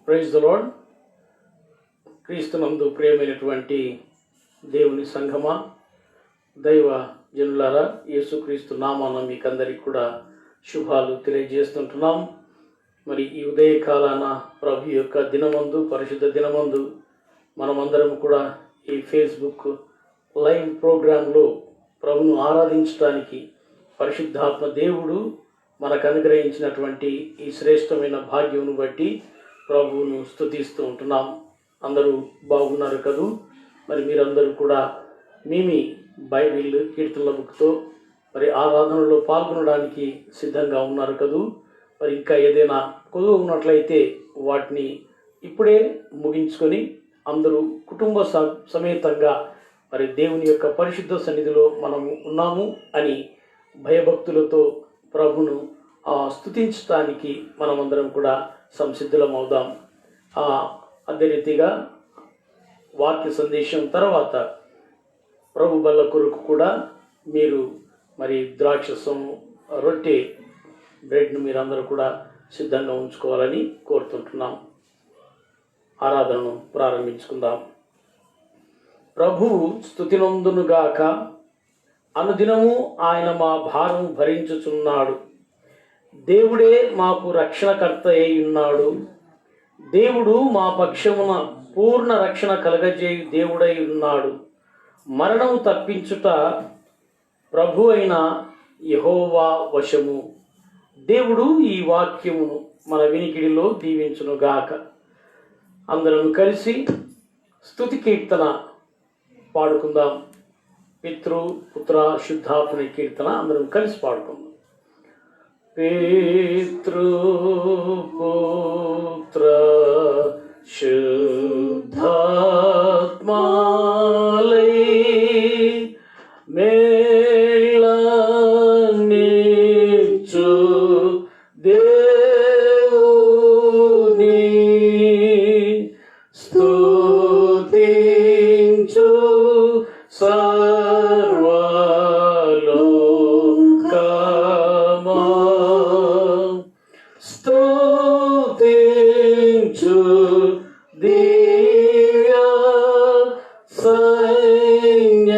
Praise the lord. క్రీస్తునందు ప్రియమైనటువంటి దేవుని సంఘమా, దైవ జనులారా, యేసుక్రీస్తు నామాన మీకందరికి కూడా శుభాలు తెలియజేస్తుంటున్నాం. మరి ఈ ఉదయకాలాన ప్రభు యొక్క దినమందు, పరిశుద్ధ దినమందు మనమందరం కూడా ఈ ఫేస్బుక్ లైవ్ ప్రోగ్రాంలో ప్రభును ఆరాధించడానికి పరిశుద్ధాత్మ దేవుడు మనకు అనుగ్రహించినటువంటి ఈ శ్రేష్టమైన భాగ్యమును బట్టి ప్రభువును స్తుతిస్తూ ఉంటున్నాం. అందరూ బాగున్నారు కదూ? మరి మీరందరూ కూడా మీ బైబిల్ కీర్తనల బుక్తో మరి ఆరాధనలో పాల్గొనడానికి సిద్ధంగా ఉన్నారు కదూ? మరి ఇంకా ఏదైనా కొదువు ఉన్నట్లయితే వాటిని ఇప్పుడే ముగించుకొని అందరూ కుటుంబ సమేతంగా మరి దేవుని యొక్క పరిశుద్ధ సన్నిధిలో మనము ఉన్నాము అని భయభక్తులతో ప్రభును స్తుతించడానికి మనమందరం కూడా సంసిద్ధులమవుదాం. అదే రీతిగా వాక్య సందేశం తర్వాత ప్రభు బల్ల కొరకు కూడా మీరు మరి ద్రాక్షసం రొట్టె బ్రెడ్ను మీరందరూ కూడా సిద్ధంగా ఉంచుకోవాలని కోరుతుంటున్నాం. ఆరాధనను ప్రారంభించుకుందాం. ప్రభువు స్తుతినందునుగాక. అనుదినము ఆయన మా భారం భరించుచున్నాడు. దేవుడే మాకు రక్షణకర్త అయి ఉన్నాడు. దేవుడు మా పక్షమున పూర్ణ రక్షణ కలగజేయు దేవుడై ఉన్నాడు. మరణము తప్పించుట ప్రభు అయిన యెహోవా వశము. దేవుడు ఈ వాక్యమును మన వినికిడిలో దీవించునుగాక. అందరం కలిసి స్తుతి కీర్తన పాడుకుందాం. పితృ పుత్ర శుద్ధాత్మని కీర్తన అందరం కలిసి పాడుకుందాం. పితృ పుత్ర శుద్ధాత్మాలై మేళనిచ్చు దేవుని స్తుతించు సర్వలోకమా, స్తుతించు దివ్య సైన్యమా.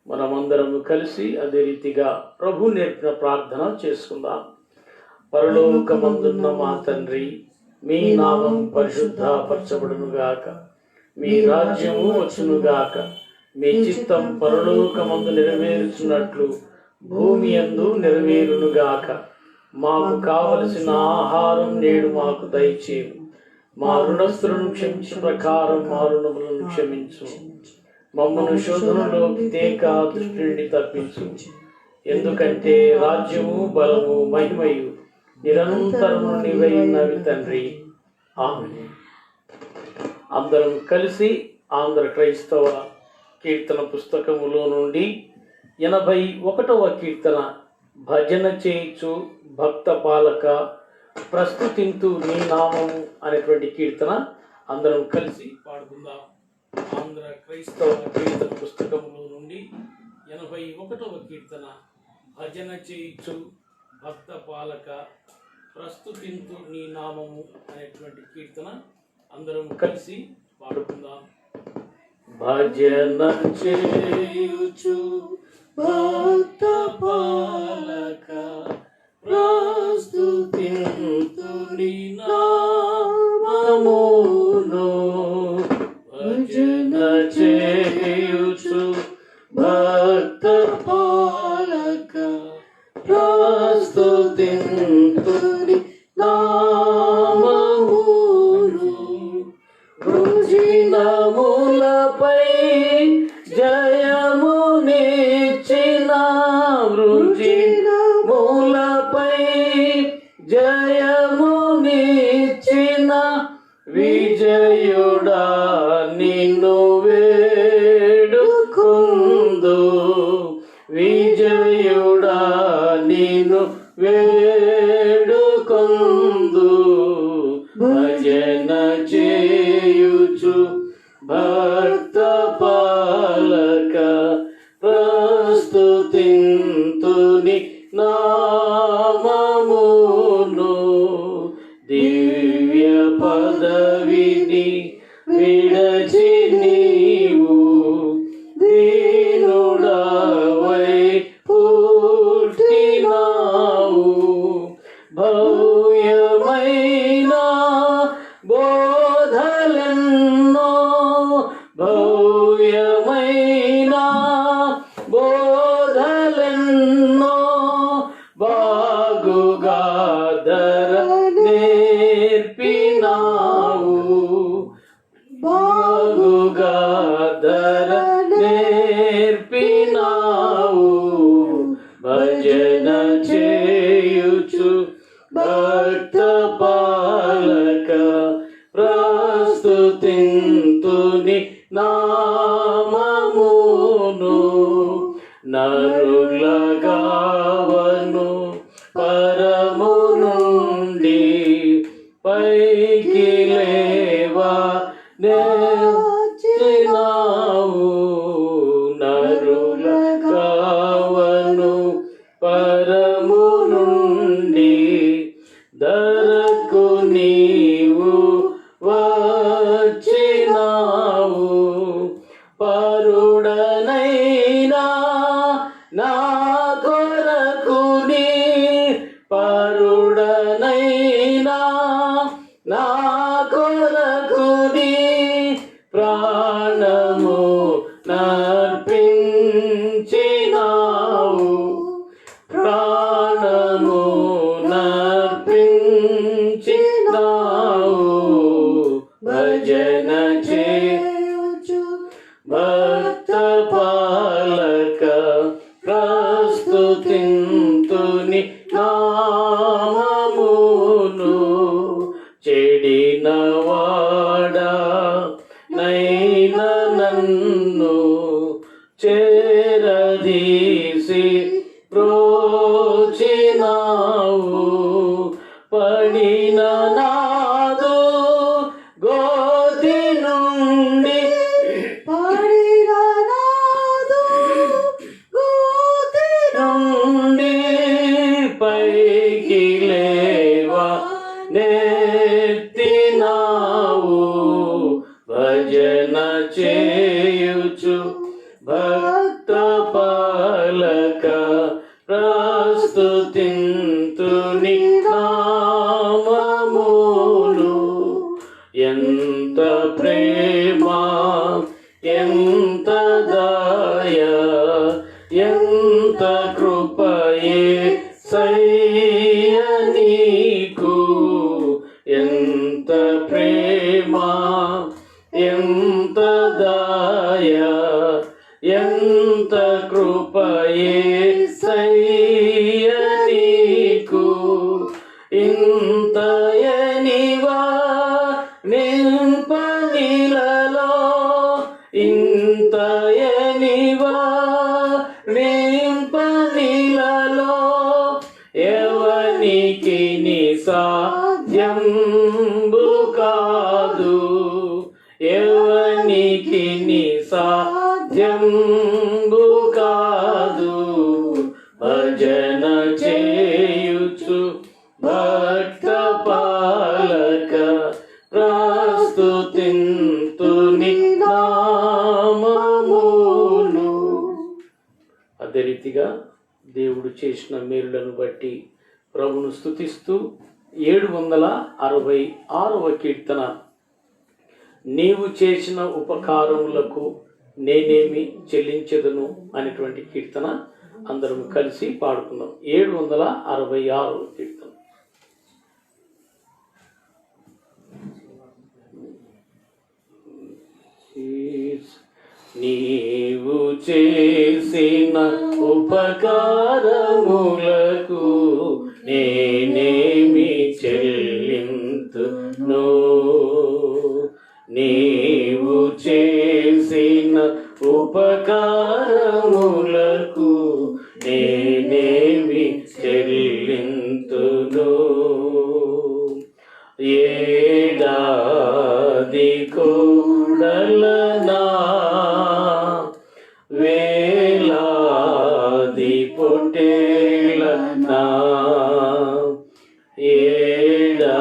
మనమందరము కలిసి అదే రీతిగా ప్రభు నేర్పిన ప్రార్థన చేసుకుందాం. పరలోకమందున్న మా తండ్రి, మీ నామం పరిశుద్ధపరచబడునుగాక. మీ రాజ్యము వచ్చునుగాక. మీ చిత్తం పరలోకమందు నెరవేరుచున్నట్లు భూమి యందు నెరవేరునుగాక. మాకు కావలసిన ఆహారం నేడు మాకు దయచేయు. మా రుణస్థులను క్షమించు ప్రకారం మా రుణములను క్షమించు. మమ్మను శోధనలోకి తేక దృష్టి నుండి తప్పించు. ఎందుకంటే రాజ్యము, బలము, మహిమయు నిరంతరము నీవై ఉన్నవి తండ్రి. ఆమేన్. అందరం కలిసి ఆంధ్ర క్రైస్తవ కీర్తన పుస్తకములో నుండి 81వ కీర్తన, భజన చేయించు భక్త పాలక ప్రస్తుతింతు నీ నామము అనేటువంటి కీర్తన అందరం కలిసి పాడుకుందాం. ఆంధ్ర క్రైస్తవ కీర్తన పుస్తకములో నుండి 81వ కీర్తన, భజన చేయించు భక్త పాలక ప్రస్తుతింతు నీ నామము అనేటువంటి కీర్తన అందరం కలిసి పాడుకుందాం. భజన చేయుచు భక్త పాలక ప్రస్తుతింతు నీ నామమును. భజన చేయుచు భక్త పాలక ప్రస్తుతింతు నీ నామమును. వృజినములపై జయమునిచ్చిన, వృజినములపై జయమునిచ్చిన విజయుడా నిన్ను వేడుకొందు. విజయుడా నిన్ను వేడుకొందు. భజన చేయుచు భక్త పాలక ప్రస్తుతింతు నీ నామమును. భక్త పాలక ప్రస్తుతింతుని నామమును నరులగావను పరము నుండి పైకి లేవా నేర్చినావు నరులగావను పరము నుండి ధరకు నీవు వచ్చినావు పరుడనైనా నా కొరకుని పరుడనైనా నా కొరకుని ప్రాణము నర్పించినావు ప్రాణము నర్పించినావు భజన చేయుచు భక్త పాలక ప్రస్తుతింతుని నామమును చెడినవాడా నైన నన్ను చేరదీసి ప్రోచినావు పడిన నాదు గోతి నుండి పడిన నాదు గోతి నుండి పైకి లేవా నెత్తినావు భజన చేయుచు భక్త పాలక ప్రస్తుతింతుని నామమును ఎంత ప్రేమ ఎంత దయ ఎంత కృపయే సయ్య నీకు ఎంత ప్రేమ ఎంత దయ ఎంత కృపయే సయ్య నీకు ఇంతయనివా నింపనిలలో ఇంతయనివా నింపనిలలో ఎవనికి సాధ్యంబు కాదు ఎవనికి సాధ్యంబు కాదు భజన చేయుచు భక్త పాలక ప్రస్తుతింతుని నామమును. అదే రీతిగా దేవుడు చేసిన మేలులను బట్టి ప్రభును స్తుతిస్తూ 766వ కీర్తన నీవు చేసిన ఉపకారములకు నేనేమి చెల్లించెదను అనేటువంటి కీర్తన అందరం కలిసి పాడుకుందాం. 766వ కీర్తన. నీవు చేసిన ఉపకారములకు నేనేమి చెల్లింతును నీవు చేసిన ఉపకారములకు నేనేమి చెల్లింతును ఏడాది కోడలనా వేలాది పొట్టేలనా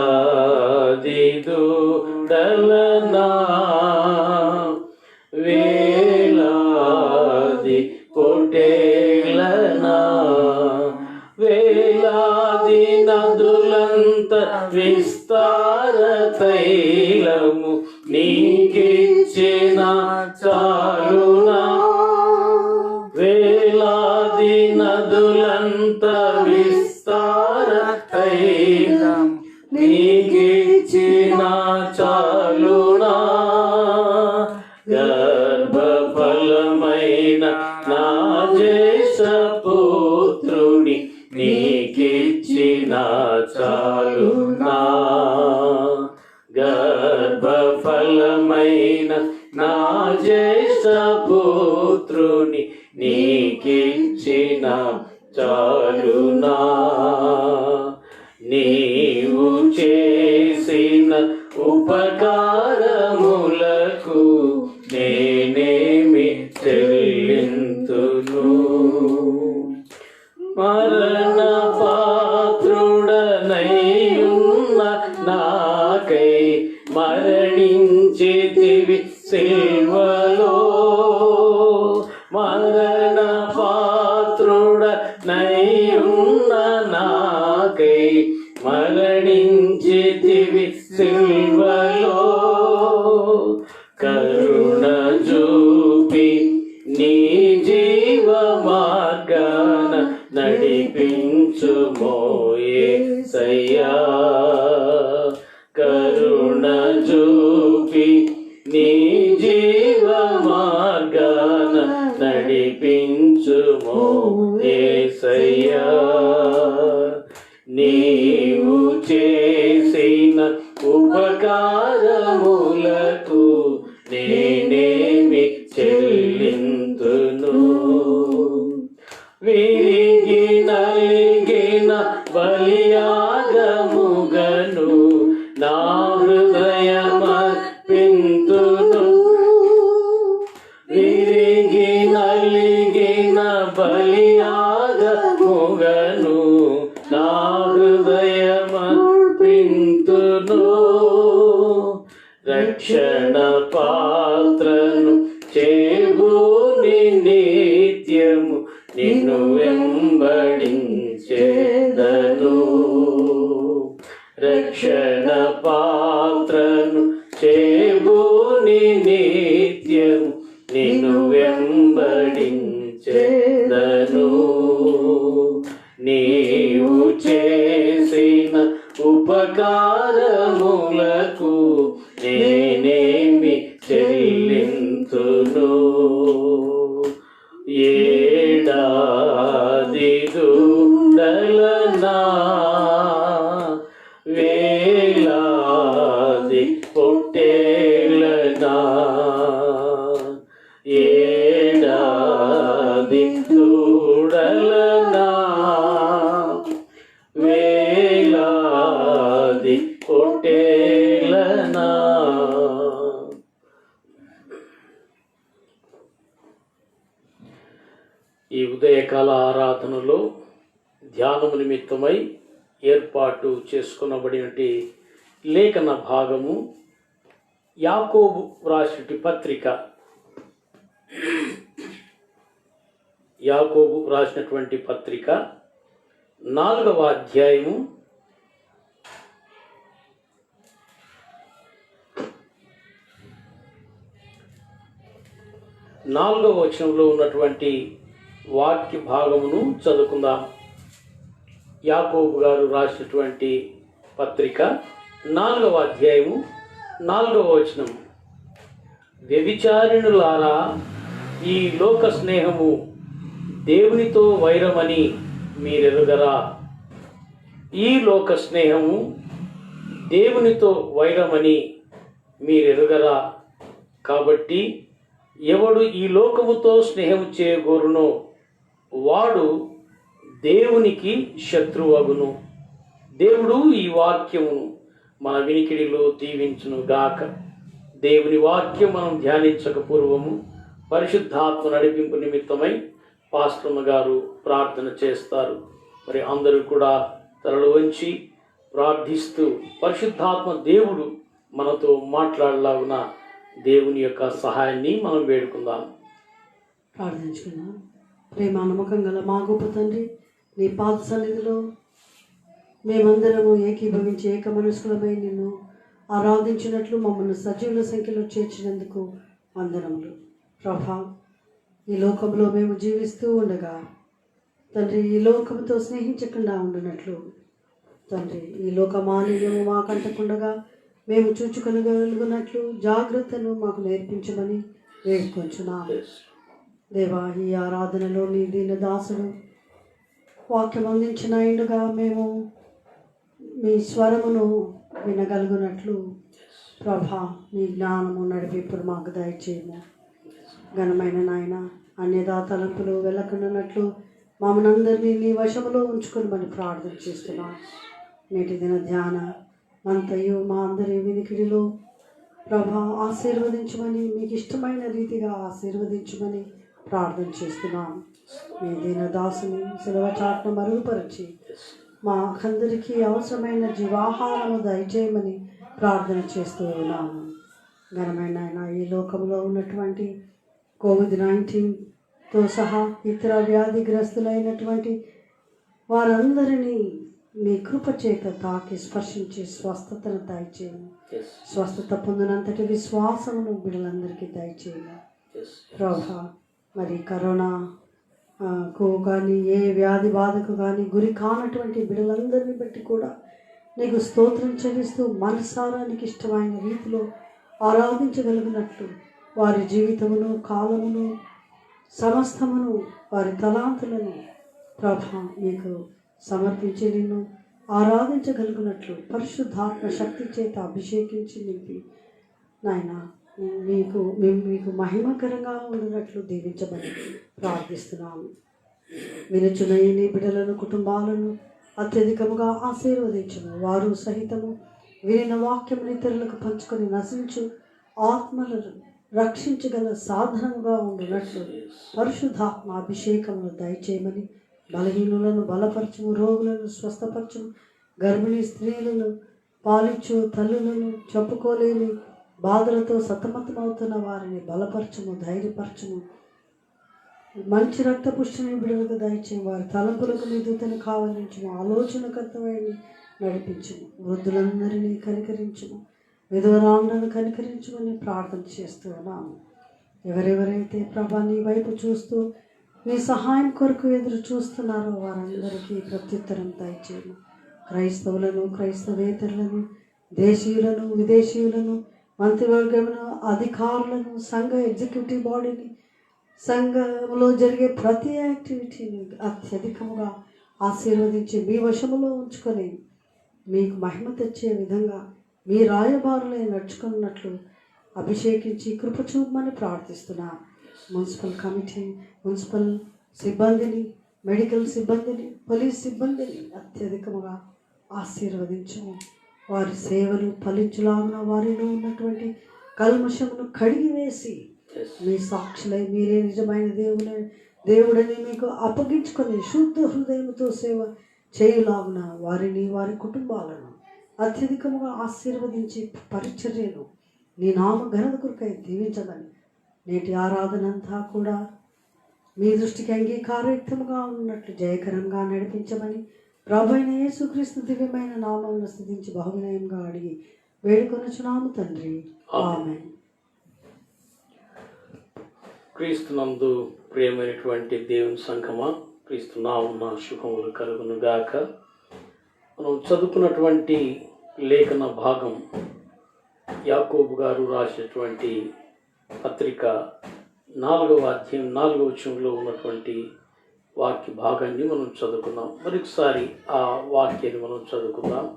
ఏడాది దూడలనా వేలాది పొట్టేలనా వేలాది నదులంత విస్తార తైలము నీకిచ్చిన చాలునా వేలాది నదులంత విస్తార తైలం నీకిచ్చిన చాలునా గర్భఫలమైన నా జ్యేష్ఠ పుత్రుని నీకిచ్చిన చాలునా గర్భఫలమైన నా జ్యేష్ఠ పుత్రుని నీకిచ్చిన చాలునా నీవు చేసిన ఉపకారములకు నేనేమి చెల్లింతును మరణ పాత్రుడనైయున్న నాకై మరణించితివి సిల్వలో మరణ పాత్రుడనైయున్న నాకై మరణించితివి సిల్వలో కరుణ చూపి నీ జీవ మార్గాన నడిపించుమో యేసయ్యా కరుణ చూపి నీ జీవ మార్గాన నడిపించుమో యేసయ్యా నీవు చేసిన ఉపకారములకు నేనేమి చెల్లింతును విరిగి నలిగిన బలియాగముగను నా హృదయమర్పింతును విరిగి నలిగిన బలియాగముగను నా హృదయమర్పింతును రక్షణ పాత్రను చేబూని నిత్యము నిన్ను వెంబడించేదను రక్షణ పాత్రను చేబూని నిత్యము నిన్ను వెంబడించేదను నీవు చేసిన ఉపకారములకు నేనేమి చెల్లింతును ఏడాది దూడలనా వేలాది పొట్టేలనా ఏడాది దూడలనా వేలాది పొట్టేలనా ఈ ఉదయకాల ఆరాధనలో ధ్యానము నిమిత్తమై ఏర్పాటు చేసుకునబడినటి లేఖన భాగము యాకోబు రాసినటి పత్రిక యాకోబు రాసినటువంటి పత్రిక 4వ అధ్యాయము 4వ వచనంలో ఉన్నటువంటి వాక్య భాగమును చదువుకుందాం. యాకోబు గారు రాసినటువంటి పత్రిక 4వ అధ్యాయము 4వ వచనం. వ్యభిచారిణులారా, ఈ లోక స్నేహము దేవునితో వైరమని మీరెరుగరా? ఈ లోక స్నేహము దేవునితో వైరమని మీరెరుగరా? కాబట్టి ఎవడు ఈ లోకముతో స్నేహం చేయగోరునో వాడు దేవునికి శత్రువగును. దేవుడు ఈ వాక్యమును మన వినికిడిలో దీవించును గాక. దేవుని వాక్యం మనం ధ్యానించక పూర్వము పరిశుద్ధాత్మ నడిపింపు నిమిత్తమై పాస్టర్మ గారు ప్రార్థన చేస్తారు. మరి అందరూ కూడా తలలు వంచి ప్రార్థిస్తూ పరిశుద్ధాత్మ దేవుడు మనతో మాట్లాడలాగున దేవుని యొక్క సహాయాన్ని మనం వేడుకుందాం. ప్రార్థించుకుందాం. ప్రేమ నమ్మకం గల మా గొప్ప తండ్రి, నీ పాద సన్నిధిలో మేమందరము ఏకీభవించి ఏక మనస్కులమై నిన్ను ఆరాధించినట్లు మమ్మల్ని సజీవుల సంఖ్యలో చేర్చినందుకు వందనములు. ప్రభా, ఈ లోకంలో మేము జీవిస్తూ ఉండగా తండ్రి, ఈ లోకంతో స్నేహించకుండా ఉండినట్లు తండ్రి, ఈ లోక మాలిన్యము మాకంటకుండగా మేము చూచుకొనగలుగునట్లు జాగ్రత్తను మాకు నేర్పించమని వేడుకొంచున్నాము. దేవా, ఈ ఆరాధనలో నీ దీన దాసుడు వాక్యం అందించిన ఇండుగా మేము మీ స్వరమును వినగలుగునట్లు ప్రభా మీ జ్ఞానము నడిపింపుడు మాకు దయచేయము. ఘనమైన నాయన అన్యదా తలంపులు వెళ్ళకుండానట్లు మమ్మల్ని నీ వశములో ఉంచుకొని ప్రార్థన చేస్తున్నాం. నేటి దిన ధ్యాన అంతయు మా అందరి వినికిడిలో ప్రభా ఆశీర్వదించమని, మీకు ఇష్టమైన రీతిగా ఆశీర్వదించమని ప్రార్థన చేస్తున్నాం. మీ దీన దాసుని శిలువ చాటును మరుగుపరిచి మా అందరికీ అవసరమైన జీవాహారము దయచేయమని ప్రార్థన చేస్తూ ఉన్నాము. ఘనమైన ఆయన ఈ లోకంలో ఉన్నటువంటి COVID-19తో సహా ఇతర వ్యాధిగ్రస్తులైనటువంటి వారందరినీ నీ కృప చేత తాకి స్పర్శించి స్వస్థతను దయచేయము. స్వస్థత పొందినంతటి విశ్వాసమును బిడ్డలందరికీ దయచేయము ప్రభా. మరి కరోనాకు కానీ ఏ వ్యాధి బాధకు కానీ గురి కానటువంటి బిడ్డలందరినీ బట్టి కూడా నీకు స్తోత్రం చెల్లిస్తూ మనసారానికి ఇష్టమైన రీతిలో ఆరాధించగలిగినట్లు వారి జీవితమును, కాలమును, సమస్తమును, వారి తలాంతులను ప్రభా మీకు సమర్పించి నిన్ను ఆరాధించగలిగినట్లు పరిశుద్ధాత్మ శక్తి చేత అభిషేకించి నింపి నాయన మీకు మహిమకరంగా ఉండినట్లు దీవించమని ప్రార్థిస్తున్నాము. వినుచున్న నీ బిడ్డలను, కుటుంబాలను అత్యధికముగా ఆశీర్వదించము. వారు సహితము వినిన వాక్యముని ఇతరులకు పంచుకొని నశించు ఆత్మలను రక్షించగల సాధనముగా ఉండినట్లు పరిశుద్ధాత్మ అభిషేకమును దయచేయమని బలహీనులను బలపరచము, రోగులను స్వస్థపరచము, గర్భిణీ స్త్రీలను, పాలిచ్చు తల్లులను, చెప్పుకోలేని బాధలతో సతమతమవుతున్న వారిని బలపరచము, ధైర్యపరచము. మంచి రక్తపుష్టిని బిడ్డలకు దయచేయము. వారి తలంపులకు మీ దూతను కావలించము. ఆలోచనకర్తమైని నడిపించము. వృద్ధులందరినీ కనికరించము. విధవరాలను కనికరించమని ప్రార్థన చేస్తూ ఉన్నాము. ఎవరెవరైతే ప్రభా నీ వైపు చూస్తూ నీ సహాయం కొరకు ఎదురు చూస్తున్నారో వారందరికీ ప్రత్యుత్తరం దయచేయము. క్రైస్తవులను, క్రైస్తవేతరులను, దేశీయులను, విదేశీయులను, మంత్రివర్గమును, అధికారులను, సంఘ ఎగ్జిక్యూటివ్ బాడీని, సంఘంలో జరిగే ప్రతి యాక్టివిటీని అత్యధికముగా ఆశీర్వదించి మీ వశములో ఉంచుకొని మీకు మహిమ తెచ్చే విధంగా మీ రాయబారులై నడుచుకున్నట్లు అభిషేకించి కృప చూపమని ప్రార్థిస్తున్నా. మున్సిపల్ కమిటీ, మున్సిపల్ సిబ్బందిని, మెడికల్ సిబ్బందిని, పోలీస్ సిబ్బందిని అత్యధికముగా ఆశీర్వదించము. వారి సేవలు ఫలించులాగున వారిలో ఉన్నటువంటి కల్మషమును కడిగివేసి మీ సాక్షులై మీరే నిజమైన దేవుడని మీకు అప్పగించుకొని శుద్ధ హృదయంతో సేవ చేయులాగున వారిని, వారి కుటుంబాలను అత్యధికముగా ఆశీర్వదించి పరిచర్యను నీ నామ ఘనత కొరకై దీవించమని నేటి ఆరాధనంతా కూడా మీ దృష్టికి అంగీకారయుక్తముగా ఉన్నట్లు జయకరంగా నడిపించమని ప్రభువైన యేసుక్రీస్తు దివ్యమైన నామమును స్తుతించి బహువినయంగా అడిగి వేడుకొనుచున్నాము తండ్రి, ఆమేన్. క్రీస్తునందు ప్రియమైనటువంటి దేవుని సంఘమా, క్రీస్తు నామమున శుభములు కలుగును గాక. మనం చదువుకున్నటువంటి లేఖన భాగం యాకోబు గారు రాసినటువంటి పత్రిక 4వ అధ్యాయం 4వ వచనంలో ఉన్నటువంటి వాక్య భాగాన్ని మనం చదువుకుందాం. మరొకసారి ఆ వాక్యాన్ని మనం చదువుకుందాం.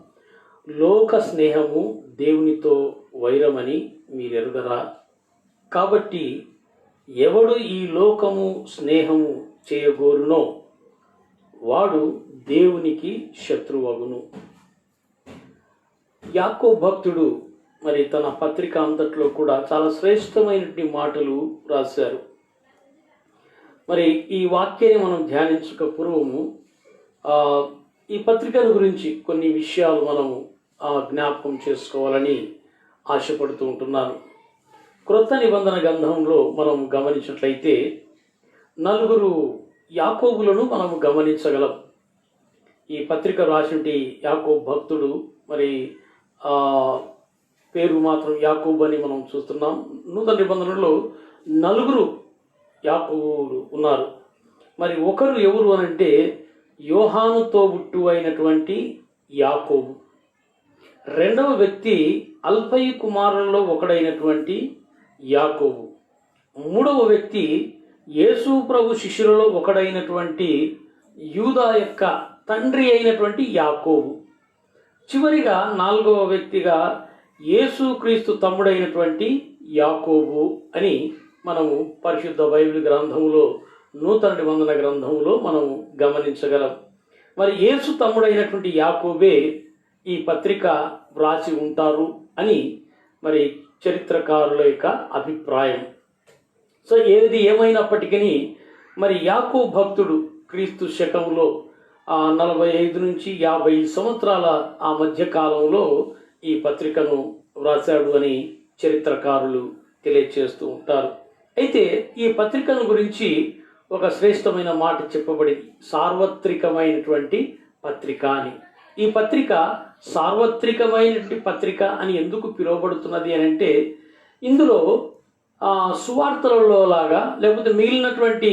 లోక స్నేహము దేవునితో వైరమని మీరు ఎరుగరా? కాబట్టి ఎవడు ఈ లోకము స్నేహము చేయగోరునో వాడు దేవునికి శత్రువగును. యాకోబు భక్తుడు మరి తన పత్రిక అంతట్లో కూడా చాలా శ్రేష్టమైనటువంటి మాటలు రాశారు. మరి ఈ వాక్యాన్ని మనం ధ్యానించక పూర్వము ఈ పత్రికల గురించి కొన్ని విషయాలు మనము జ్ఞాపకం చేసుకోవాలని ఆశపడుతూ ఉంటున్నాను. క్రొత్త నిబంధన గ్రంథంలో మనం గమనించినట్లయితే 4 యాకోబులను మనము గమనించగలం. ఈ పత్రిక రాసినటువంటి యాకోబు భక్తుడు మరి పేరు మాత్రం యాకోబు అని మనం చూస్తున్నాం. నూతన నిబంధనలో 4 యాకోబులు ఉన్నారు. మరి ఒకరు ఎవరు అనంటే యోహాను తోబుట్టు అయినటువంటి యాకోబు. రెండవ వ్యక్తి అల్ఫయి కుమారులలో ఒకడైనటువంటి యాకోబు. మూడవ వ్యక్తి యేసు ప్రభు శిష్యులలో ఒకడైనటువంటి యూదా యొక్క తండ్రి అయినటువంటి యాకోబు. చివరిగా 4వ వ్యక్తిగా యేసుక్రీస్తు తమ్ముడైనటువంటి యాకోబు అని మనము పరిశుద్ధ బైబిల్ గ్రంథములో, నూతన నిబంధన గ్రంథములో మనం గమనించగలం. మరి యేసు తమ్ముడైనటువంటి యాకోబే ఈ పత్రిక వ్రాసి ఉంటారు అని మరి చరిత్రకారుల యొక్క అభిప్రాయం. సో ఏది ఏమైనప్పటికీ మరి యాకోబు భక్తుడు క్రీస్తు శకంలో 45 నుంచి 50 సంవత్సరాల ఆ మధ్య కాలంలో ఈ పత్రికను వ్రాసాడు అని చరిత్రకారులు తెలియజేస్తూ ఉంటారు. అయితే ఈ పత్రికను గురించి ఒక శ్రేష్టమైన మాట చెప్పబడింది, సార్వత్రికమైనటువంటి పత్రిక అని. ఈ పత్రిక సార్వత్రికమైనటువంటి పత్రిక అని ఎందుకు పిలువబడుతున్నది అని అంటే, ఇందులో సువార్తలలో లాగా లేకపోతే మిగిలినటువంటి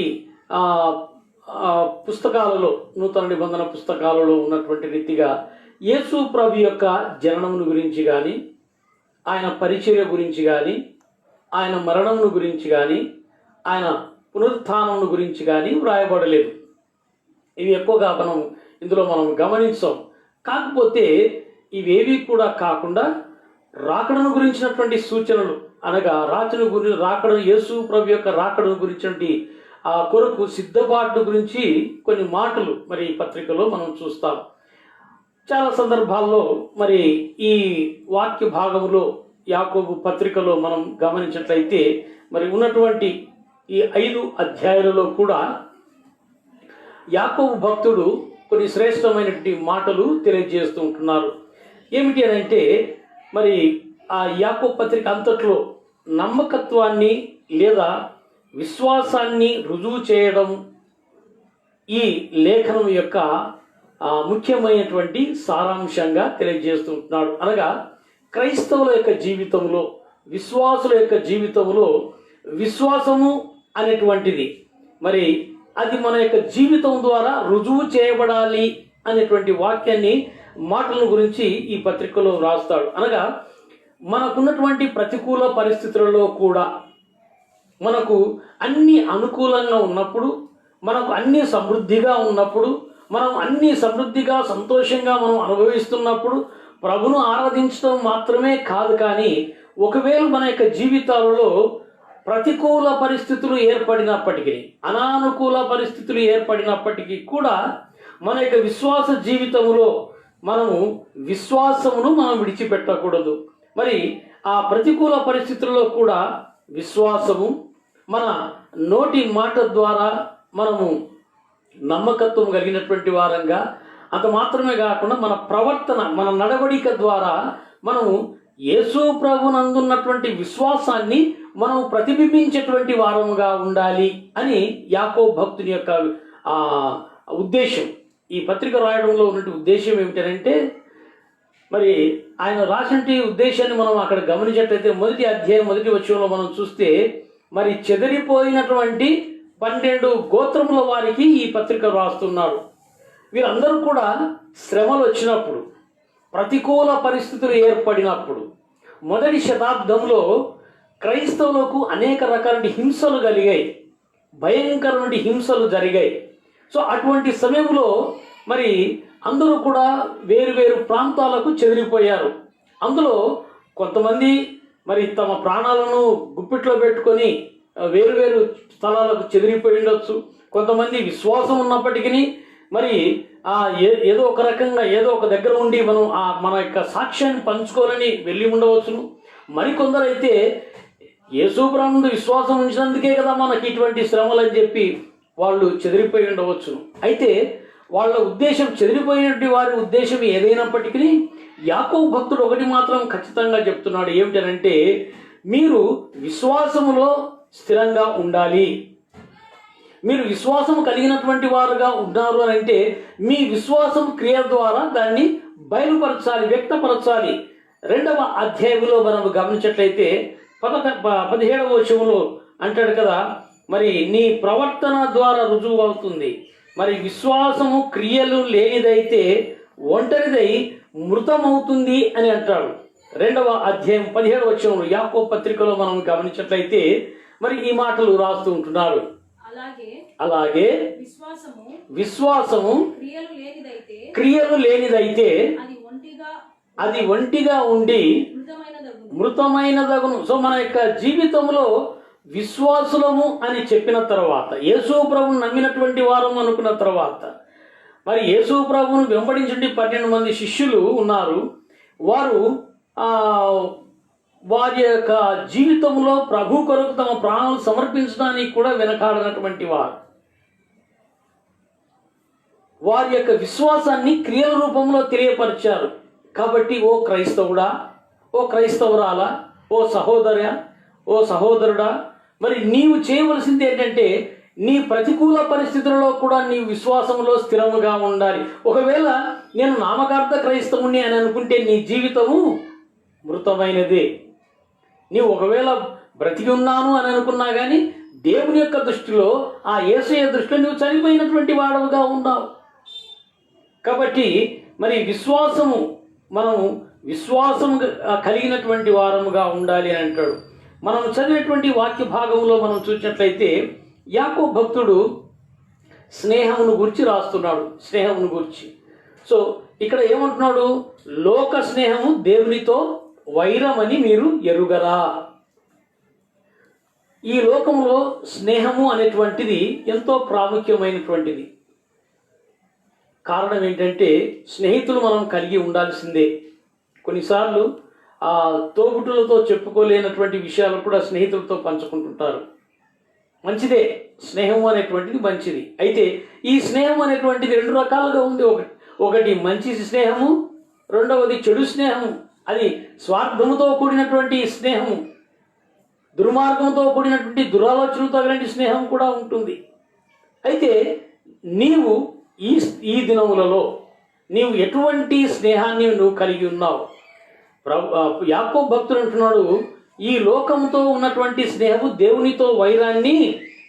పుస్తకాలలో, నూతన నిబంధన పుస్తకాలలో ఉన్నటువంటి రీతిగా యేసు ప్రభు యొక్క జననమును గురించి కానీ, ఆయన పరిచర్య గురించి కానీ, ఆయన మరణమును గురించి కానీ, ఆయన పునరుత్థానమును గురించి కానీ వ్రాయబడలేదు. ఇవి ఎక్కువగా ఇందులో మనం గమనించాం. కాకపోతే ఇవేవి కూడా కాకుండా రాకడను గురించినటువంటి సూచనలు, అనగా రాకడను యేసు ప్రభు యొక్క రాకడను గురించినటువంటి ఆ కొరకు సిద్ధపాటు గురించి కొన్ని మాటలు మరి ఈ పత్రికలో మనం చూస్తాం. చాలా సందర్భాల్లో మరి ఈ వాక్య భాగంలో యాకోబు పత్రికలో మనం గమనించినట్లయితే మరి ఉన్నటువంటి ఈ 5 అధ్యాయాలలో కూడా యాకోబు భక్తుడు కొన్ని శ్రేష్టమైనటువంటి మాటలు తెలియజేస్తూ ఉంటున్నారు. ఏమిటి అని అంటే, మరి ఆ యాకోబు పత్రిక అంతట్లో నమ్మకత్వాన్ని లేదా విశ్వాసాన్ని రుజువు చేయడం ఈ లేఖనం యొక్క ముఖ్యమైనటువంటి సారాంశంగా తెలియజేస్తుంటున్నాడు. అనగా క్రైస్తవుల యొక్క జీవితంలో, విశ్వాసుల యొక్క జీవితంలో విశ్వాసము అనేటువంటిది మరి అది మన యొక్క జీవితం ద్వారా రుజువు చేయబడాలి అనేటువంటి వాక్యాన్ని, మాటల గురించి ఈ పత్రికలో రాస్తాడు. అనగా మనకున్నటువంటి ప్రతికూల పరిస్థితులలో కూడా మనకు అన్ని అనుకూలంగా ఉన్నప్పుడు, మనకు అన్ని సమృద్ధిగా ఉన్నప్పుడు, మనం అన్ని సమృద్ధిగా సంతోషంగా మనం అనుభవిస్తున్నప్పుడు ప్రభును ఆరాధించడం మాత్రమే కాదు, కానీ ఒకవేళ మన యొక్క జీవితాలలో ప్రతికూల పరిస్థితులు ఏర్పడినప్పటికీ, అనానుకూల పరిస్థితులు ఏర్పడినప్పటికీ కూడా మన యొక్క విశ్వాస జీవితంలో మనము విశ్వాసమును మనం విడిచిపెట్టకూడదు. మరి ఆ ప్రతికూల పరిస్థితుల్లో కూడా విశ్వాసము, మన నోటి మాట ద్వారా మనము నమ్మకత్వం కలిగినటువంటి వారంగా, అంత మాత్రమే కాకుండా మన ప్రవర్తన, మన నడవడిక ద్వారా మనము యేసు ప్రభునందున్నటువంటి విశ్వాసాన్ని మనం ప్రతిబింబించేటువంటి వారముగా ఉండాలి అని యాకోబు భక్తుని యొక్క ఉద్దేశం. ఈ పత్రిక రాయడంలో ఉన్నటువంటి ఉద్దేశం ఏమిటంటే, మరి ఆయన రాసినటువంటి ఉద్దేశాన్ని మనం అక్కడ గమనించినట్లయితే మొదటి అధ్యాయం 1వ వచనంలో మనం చూస్తే, మరి చెదిరిపోయినటువంటి 12 గోత్రముల వారికి ఈ పత్రిక రాస్తున్నారు. వీరందరూ కూడా శ్రమలు వచ్చినప్పుడు, ప్రతికూల పరిస్థితులు ఏర్పడినప్పుడు, మొదటి శతాబ్దంలో క్రైస్తవులకు అనేక రకాల హింసలు కలిగాయి, భయంకరమైన హింసలు జరిగాయి. సో అటువంటి సమయంలో మరి అందరూ కూడా వేరు వేరు ప్రాంతాలకు చెదిరిపోయారు. అందులో కొంతమంది మరి తమ ప్రాణాలను గుప్పిట్లో పెట్టుకొని వేరు వేరు స్థలాలకు చెదిరిపోయి ఉండొచ్చు. కొంతమంది విశ్వాసం ఉన్నప్పటికీ మరి ఏదో ఒక రకంగా ఏదో ఒక దగ్గర ఉండి మనం మన యొక్క సాక్ష్యాన్ని పంచుకోవాలని వెళ్ళి ఉండవచ్చును. మరికొందరైతే యేసు ప్రభువునందు విశ్వాసం ఉంచినందుకే కదా మనకి ఇటువంటి శ్రమలు అని చెప్పి వాళ్ళు చెదిరిపోయి ఉండవచ్చును. అయితే వాళ్ళ ఉద్దేశం, చెదిరిపోయినటువంటి వారి ఉద్దేశం ఏదైనప్పటికీ యాకోబు భక్తుడు ఒకటి మాత్రం ఖచ్చితంగా చెప్తున్నాడు. ఏమిటనంటే, మీరు విశ్వాసములో స్థిరంగా ఉండాలి. మీరు విశ్వాసం కలిగినటువంటి వారుగా ఉన్నారు అని అంటే మీ విశ్వాసం క్రియ ద్వారా దాన్ని బయలుపరచాలి, వ్యక్తపరచాలి. 2వ అధ్యాయంలో మనం గమనించినట్లయితే 17వ వచనంలో అంటాడు కదా, మరి నీ ప్రవర్తన ద్వారా రుజువు అవుతుంది. మరి విశ్వాసము క్రియలు లేనిదైతే ఒంటరిదై మృతమవుతుంది అని అంటాడు. 2వ అధ్యాయం 17వ వచనంలో యాకోబు పత్రికలో మనం గమనించినట్లయితే మరి ఈ మాటలు రాస్తూ ఉంటున్నారు. అలాగే విశ్వాసము క్రియలు లేనిదైతే అది ఒంటిగా ఉండి మృతమైనదగును. సో మన యొక్క జీవితంలో విశ్వాసులము అని చెప్పిన తర్వాత, యేసు ప్రభువును నమ్మినటువంటి వారం అనుకున్న తర్వాత, మరి యేసు ప్రభువును వెంబడించండి 12 మంది శిష్యులు ఉన్నారు. వారు వారి యొక్క జీవితంలో ప్రభు కొరకు తమ ప్రాణాలు సమర్పించడానికి కూడా వెనకాడనటువంటి వారు. వారి యొక్క విశ్వాసాన్ని క్రియల రూపంలో తెలియపరిచారు. కాబట్టి ఓ క్రైస్తవుడా, ఓ క్రైస్తవురాలా, ఓ సహోదర, ఓ సహోదరుడా, మరి నీవు చేయవలసింది ఏంటంటే నీ ప్రతికూల పరిస్థితులలో కూడా నీ విశ్వాసంలో స్థిరముగా ఉండాలి. ఒకవేళ నేను నామకార్థ క్రైస్తవుని అని అనుకుంటే నీ జీవితము మృతమైనదే. నీవు ఒకవేళ బ్రతికి ఉన్నాను అని అనుకున్నా కానీ దేవుని యొక్క దృష్టిలో, ఆ యేసయ్య దృష్టిలో నువ్వు చనిపోయినటువంటి వాడవుగా ఉన్నావు. కాబట్టి మరి మనము విశ్వాసము కలిగినటువంటి వారముగా ఉండాలి అని అంటాడు. మనం చదివినటువంటి వాక్య భాగంలో మనం చూసినట్లయితే యాకోబు భక్తుడు స్నేహమును గురించి రాస్తున్నాడు. స్నేహమును గురించి. సో ఇక్కడ ఏమంటున్నాడు? లోక స్నేహము దేవునితో వైరమని మీరు ఎరుగరా. ఈ లోకంలో స్నేహము అనేటువంటిది ఎంతో ప్రాముఖ్యమైనటువంటిది. కారణం ఏంటంటే స్నేహితులు మనం కలిగి ఉండాల్సిందే. కొన్నిసార్లు తోబుట్టులతో చెప్పుకోలేనటువంటి విషయాలు కూడా స్నేహితులతో పంచుకుంటుంటారు. మంచిదే, స్నేహం అనేటువంటిది మంచిది. అయితే ఈ స్నేహం అనేటువంటిది 2 రకాలుగా ఉంది. ఒకటి మంచి స్నేహము, రెండవది చెడు స్నేహము. అది స్వార్థముతో కూడినటువంటి స్నేహము, దుర్మార్గంతో కూడినటువంటి దురాలోచనతో కలిగిన స్నేహం కూడా ఉంటుంది. అయితే నీవు ఈ దినములలో నీవు ఎటువంటి స్నేహాన్ని నువ్వు కలిగి ఉన్నావు? యాకోబు భక్తుడు అంటున్నాడు, ఈ లోకంతో ఉన్నటువంటి స్నేహము దేవునితో వైరాన్ని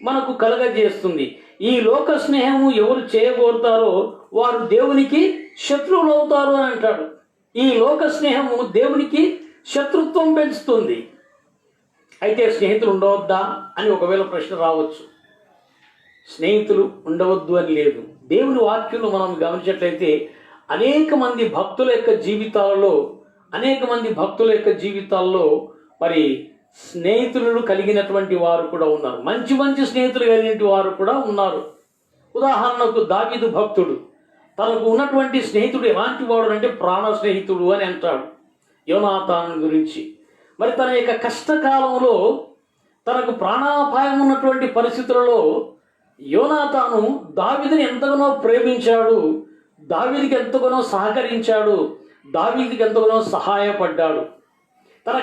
మనకు కలగజేస్తుంది. ఈ లోక స్నేహము ఎవరు చేయగోరుతారో వారు దేవునికి శత్రువులు అవుతారు అని అంటాడు. ఈ లోక స్నేహము దేవునికి శత్రుత్వం పెంచుతుంది. అయితే స్నేహితులు ఉండవద్దా అని ఒకవేళ ప్రశ్న రావచ్చు. స్నేహితులు ఉండవద్దు అని లేదు. దేవుని వాక్యంలో మనం గమనించినట్లయితే అనేక మంది భక్తుల యొక్క జీవితాల్లో మరి స్నేహితులను కలిగినటువంటి వారు కూడా ఉన్నారు. మంచి మంచి స్నేహితులు కలిగినటువంటి వారు కూడా ఉన్నారు. ఉదాహరణకు దావీదు భక్తుడు తనకు ఉన్నటువంటి స్నేహితుడు ఎలాంటి వాడు అంటే ప్రాణ స్నేహితుడు అని అంటాడు యోనాతాను గురించి. మరి తన యొక్క కష్టకాలంలో తనకు ప్రాణాపాయం ఉన్నటువంటి పరిస్థితులలో యోనాతాను దావీదుని ఎంతగానో ప్రేమించాడు, దావీదుకి ఎంతగానో సహకరించాడు, దావీదుకి ఎంతగానో సహాయపడ్డాడు. తన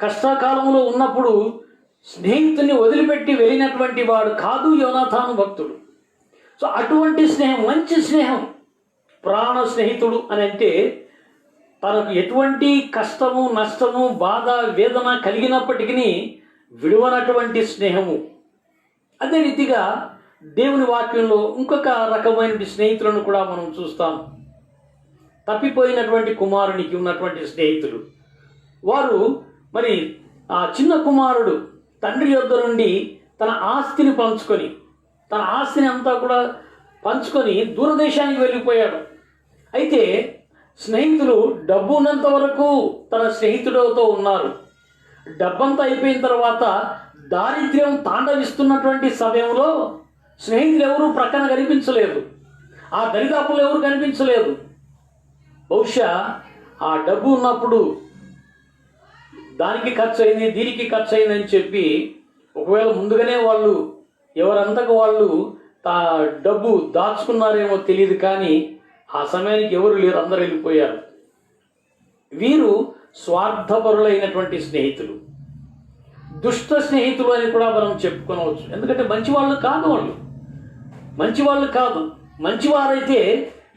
కష్టకాలంలో ఉన్నప్పుడు స్నేహితుని వదిలిపెట్టి వెళ్ళినటువంటి వాడు కాదు యోనాతాను భక్తుడు. సో అటువంటి స్నేహం, మంచి స్నేహం, ప్రాణ స్నేహితుడు అని అంటే తనకు ఎటువంటి కష్టము, నష్టము, బాధ, వేదన కలిగినప్పటికీ విడువనటువంటి స్నేహము. అదే రీతిగా దేవుని వాక్యంలో ఇంకొక రకమైన స్నేహితులను కూడా మనం చూస్తాం. తప్పిపోయినటువంటి కుమారునికి ఉన్నటువంటి స్నేహితులు. వారు మరి ఆ చిన్న కుమారుడు తండ్రి యొద్ద నుండి తన ఆస్తిని అంతా కూడా పంచుకొని దూరదేశానికి వెళ్ళిపోయాడు. అయితే స్నేహితులు డబ్బు ఉన్నంత వరకు తన స్నేహితుడితో ఉన్నారు. డబ్బంతా అయిపోయిన తర్వాత దారిద్ర్యం తాండవిస్తున్నటువంటి సమయంలో స్నేహితులు ఎవరు ప్రక్కన కనిపించలేదు, ఆ దరిదాపులు ఎవరు కనిపించలేదు. బహుశా ఆ డబ్బు ఉన్నప్పుడు దానికి ఖర్చు అయింది, దీనికి ఖర్చు అయిందని చెప్పి ఒకవేళ ముందుగానే వాళ్ళు ఎవరంతకు వాళ్ళు డబ్బు దాచుకున్నారేమో తెలియదు, కానీ ఆ సమయానికి ఎవరు లేరు, అందరూ వెళ్ళిపోయారు. వీరు స్వార్థపరులైనటువంటి స్నేహితులు, దుష్ట స్నేహితులు అని కూడా మనం చెప్పుకోవచ్చు. ఎందుకంటే మంచివాళ్ళు కాదు. మంచివారైతే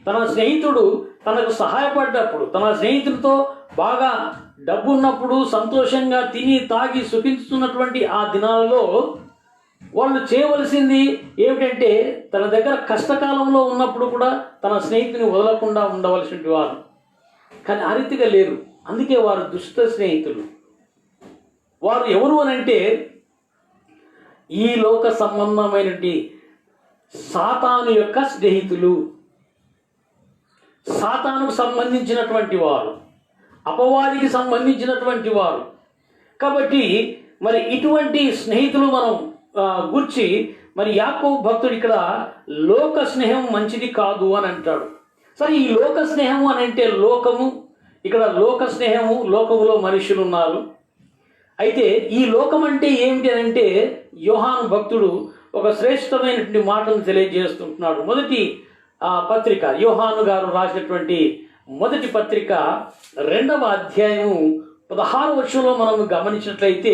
తన స్నేహితుడు తనకు సహాయపడ్డప్పుడు, తన స్నేహితుడితో బాగా డబ్బు ఉన్నప్పుడు సంతోషంగా తిని తాగి సుఖించుతున్నటువంటి ఆ దినాలలో వాళ్ళు చేయవలసింది ఏమిటంటే తన దగ్గర కష్టకాలంలో ఉన్నప్పుడు కూడా తన స్నేహితుని వదలకుండా ఉండవలసిన వారు. కానీ ఆ రీతిగా లేరు. అందుకే వారు దుష్ట స్నేహితులు. వారు ఎవరు అని అంటే ఈ లోక సంబంధమైనటువంటి సాతాను యొక్క స్నేహితులు. సాతానుకు సంబంధించినటువంటి వారు, అపవాదికి సంబంధించినటువంటి వారు. కాబట్టి మరి ఇటువంటి స్నేహితులు మనం గుర్చి మరి యాకోబు భక్తుడు ఇక్కడ లోక స్నేహం మంచిది కాదు అని అంటాడు. సరే, ఈ లోక స్నేహము అని అంటే లోకము, ఇక్కడ లోక స్నేహము, లోకములో మనుషులు ఉన్నారు. అయితే ఈ లోకం అంటే ఏమిటి అని అంటే యోహాను భక్తుడు ఒక శ్రేష్టమైనటువంటి మాటను తెలియజేస్తుంటున్నాడు. మొదటి పత్రిక, యోహాను గారు రాసినటువంటి మొదటి పత్రిక 2వ అధ్యాయము 16వ వచనంలో మనం గమనించినట్లయితే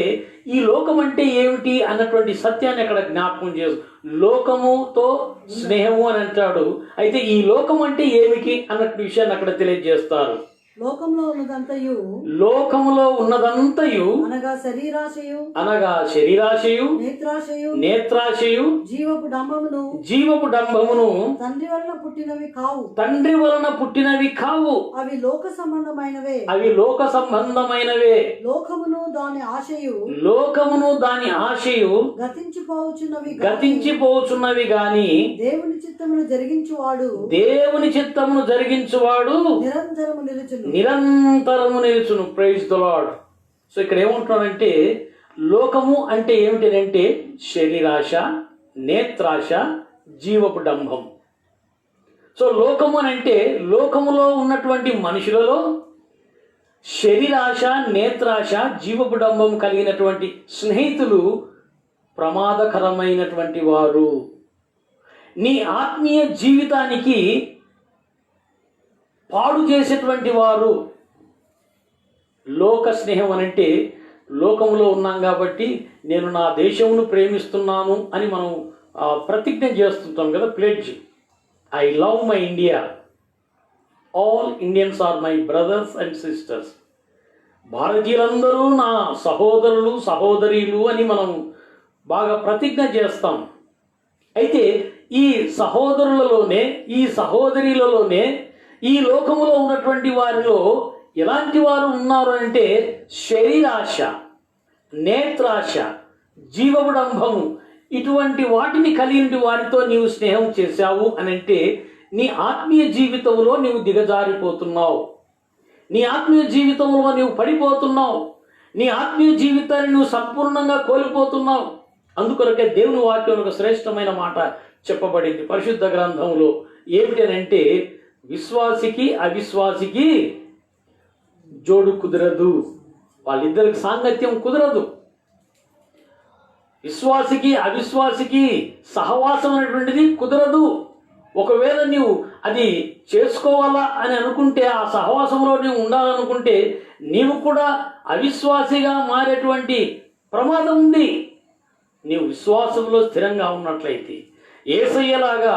ఈ లోకం అంటే ఏమిటి అన్నటువంటి సత్యాన్ని అక్కడ జ్ఞాపకం చేస్తూ లోకముతో స్నేహము అని అంటాడు. అయితే ఈ లోకం అంటే ఏమిటి అన్నట్టు విషయాన్ని అక్కడ తెలియజేస్తారు. లోకంలో ఉన్నదంతయు, లోకములో ఉన్నదంతయు అనగా శరీరాశయు, నేత్రాశయు, జీవపు డంబమును తండ్రి వలన పుట్టినవి కావు, అవి లోక సంబంధమైనవే, లోకమును దాని ఆశయు గతించిపోచున్నవి గాని దేవుని చిత్తమును జరిగించువాడు నిరంతరము నిలుచును. Praise the lord. సో ఇక్కడ ఏమంటున్నాడంటే లోకము అంటే ఏమిటంటే శరీరాశ, నేత్రాశ, జీవపు డంబం. సో లోకము అని అంటే లోకములో ఉన్నటువంటి మనుషులలో శరీరాశ, నేత్రాశ, జీవపు డంబం కలిగినటువంటి స్నేహితులు ప్రమాదకరమైనటువంటి వారు. నీ ఆత్మీయ జీవితానికి పాడు చేసేటువంటి వారు. లోక స్నేహం అనంటే లోకంలో ఉన్నాం కాబట్టి నేను నా దేశమును ప్రేమిస్తున్నాను అని మనం ప్రతిజ్ఞ చేస్తుంటాం కదా, pledge. I love my India, all Indians are my brothers and sisters. భారతీయులందరూ నా సహోదరులు సహోదరీలు అని మనం బాగా ప్రతిజ్ఞ చేస్తాం. అయితే ఈ సహోదరులలోనే, ఈ సహోదరీలలోనే ఈ లోకములో ఉన్నటువంటి వారిలో ఎలాంటి వారు ఉన్నారు అంటే శరీరాశ, నేత్రాశ, జీవడంభము ఇటువంటి వాటిని కలిగిన వారితో నీవు స్నేహం చేశావు అని అంటే నీ ఆత్మీయ జీవితంలో నీవు దిగజారిపోతున్నావు, నీ ఆత్మీయ జీవితంలో నీవు పడిపోతున్నావు, నీ ఆత్మీయ జీవితాన్ని నువ్వు సంపూర్ణంగా కోల్పోతున్నావు. అందుకొరకే దేవుని వాక్యం ఒక శ్రేష్టమైన మాట చెప్పబడింది పరిశుద్ధ గ్రంథంలో. ఏమిటనంటే విశ్వాసికి అవిశ్వాసికి జోడు కుదరదు, వాళ్ళిద్దరికి సాంగత్యం కుదరదు. విశ్వాసికి అవిశ్వాసికి సహవాసం అనేటువంటిది కుదరదు. ఒకవేళ నీవు అది చేసుకోవాలా అని అనుకుంటే, ఆ సహవాసంలో నీవు ఉండాలనుకుంటే నీవు కూడా అవిశ్వాసిగా మారేటువంటి ప్రమాదం ఉంది. నీవు విశ్వాసంలో స్థిరంగా ఉన్నట్లయితే, యేసయ్యలాగా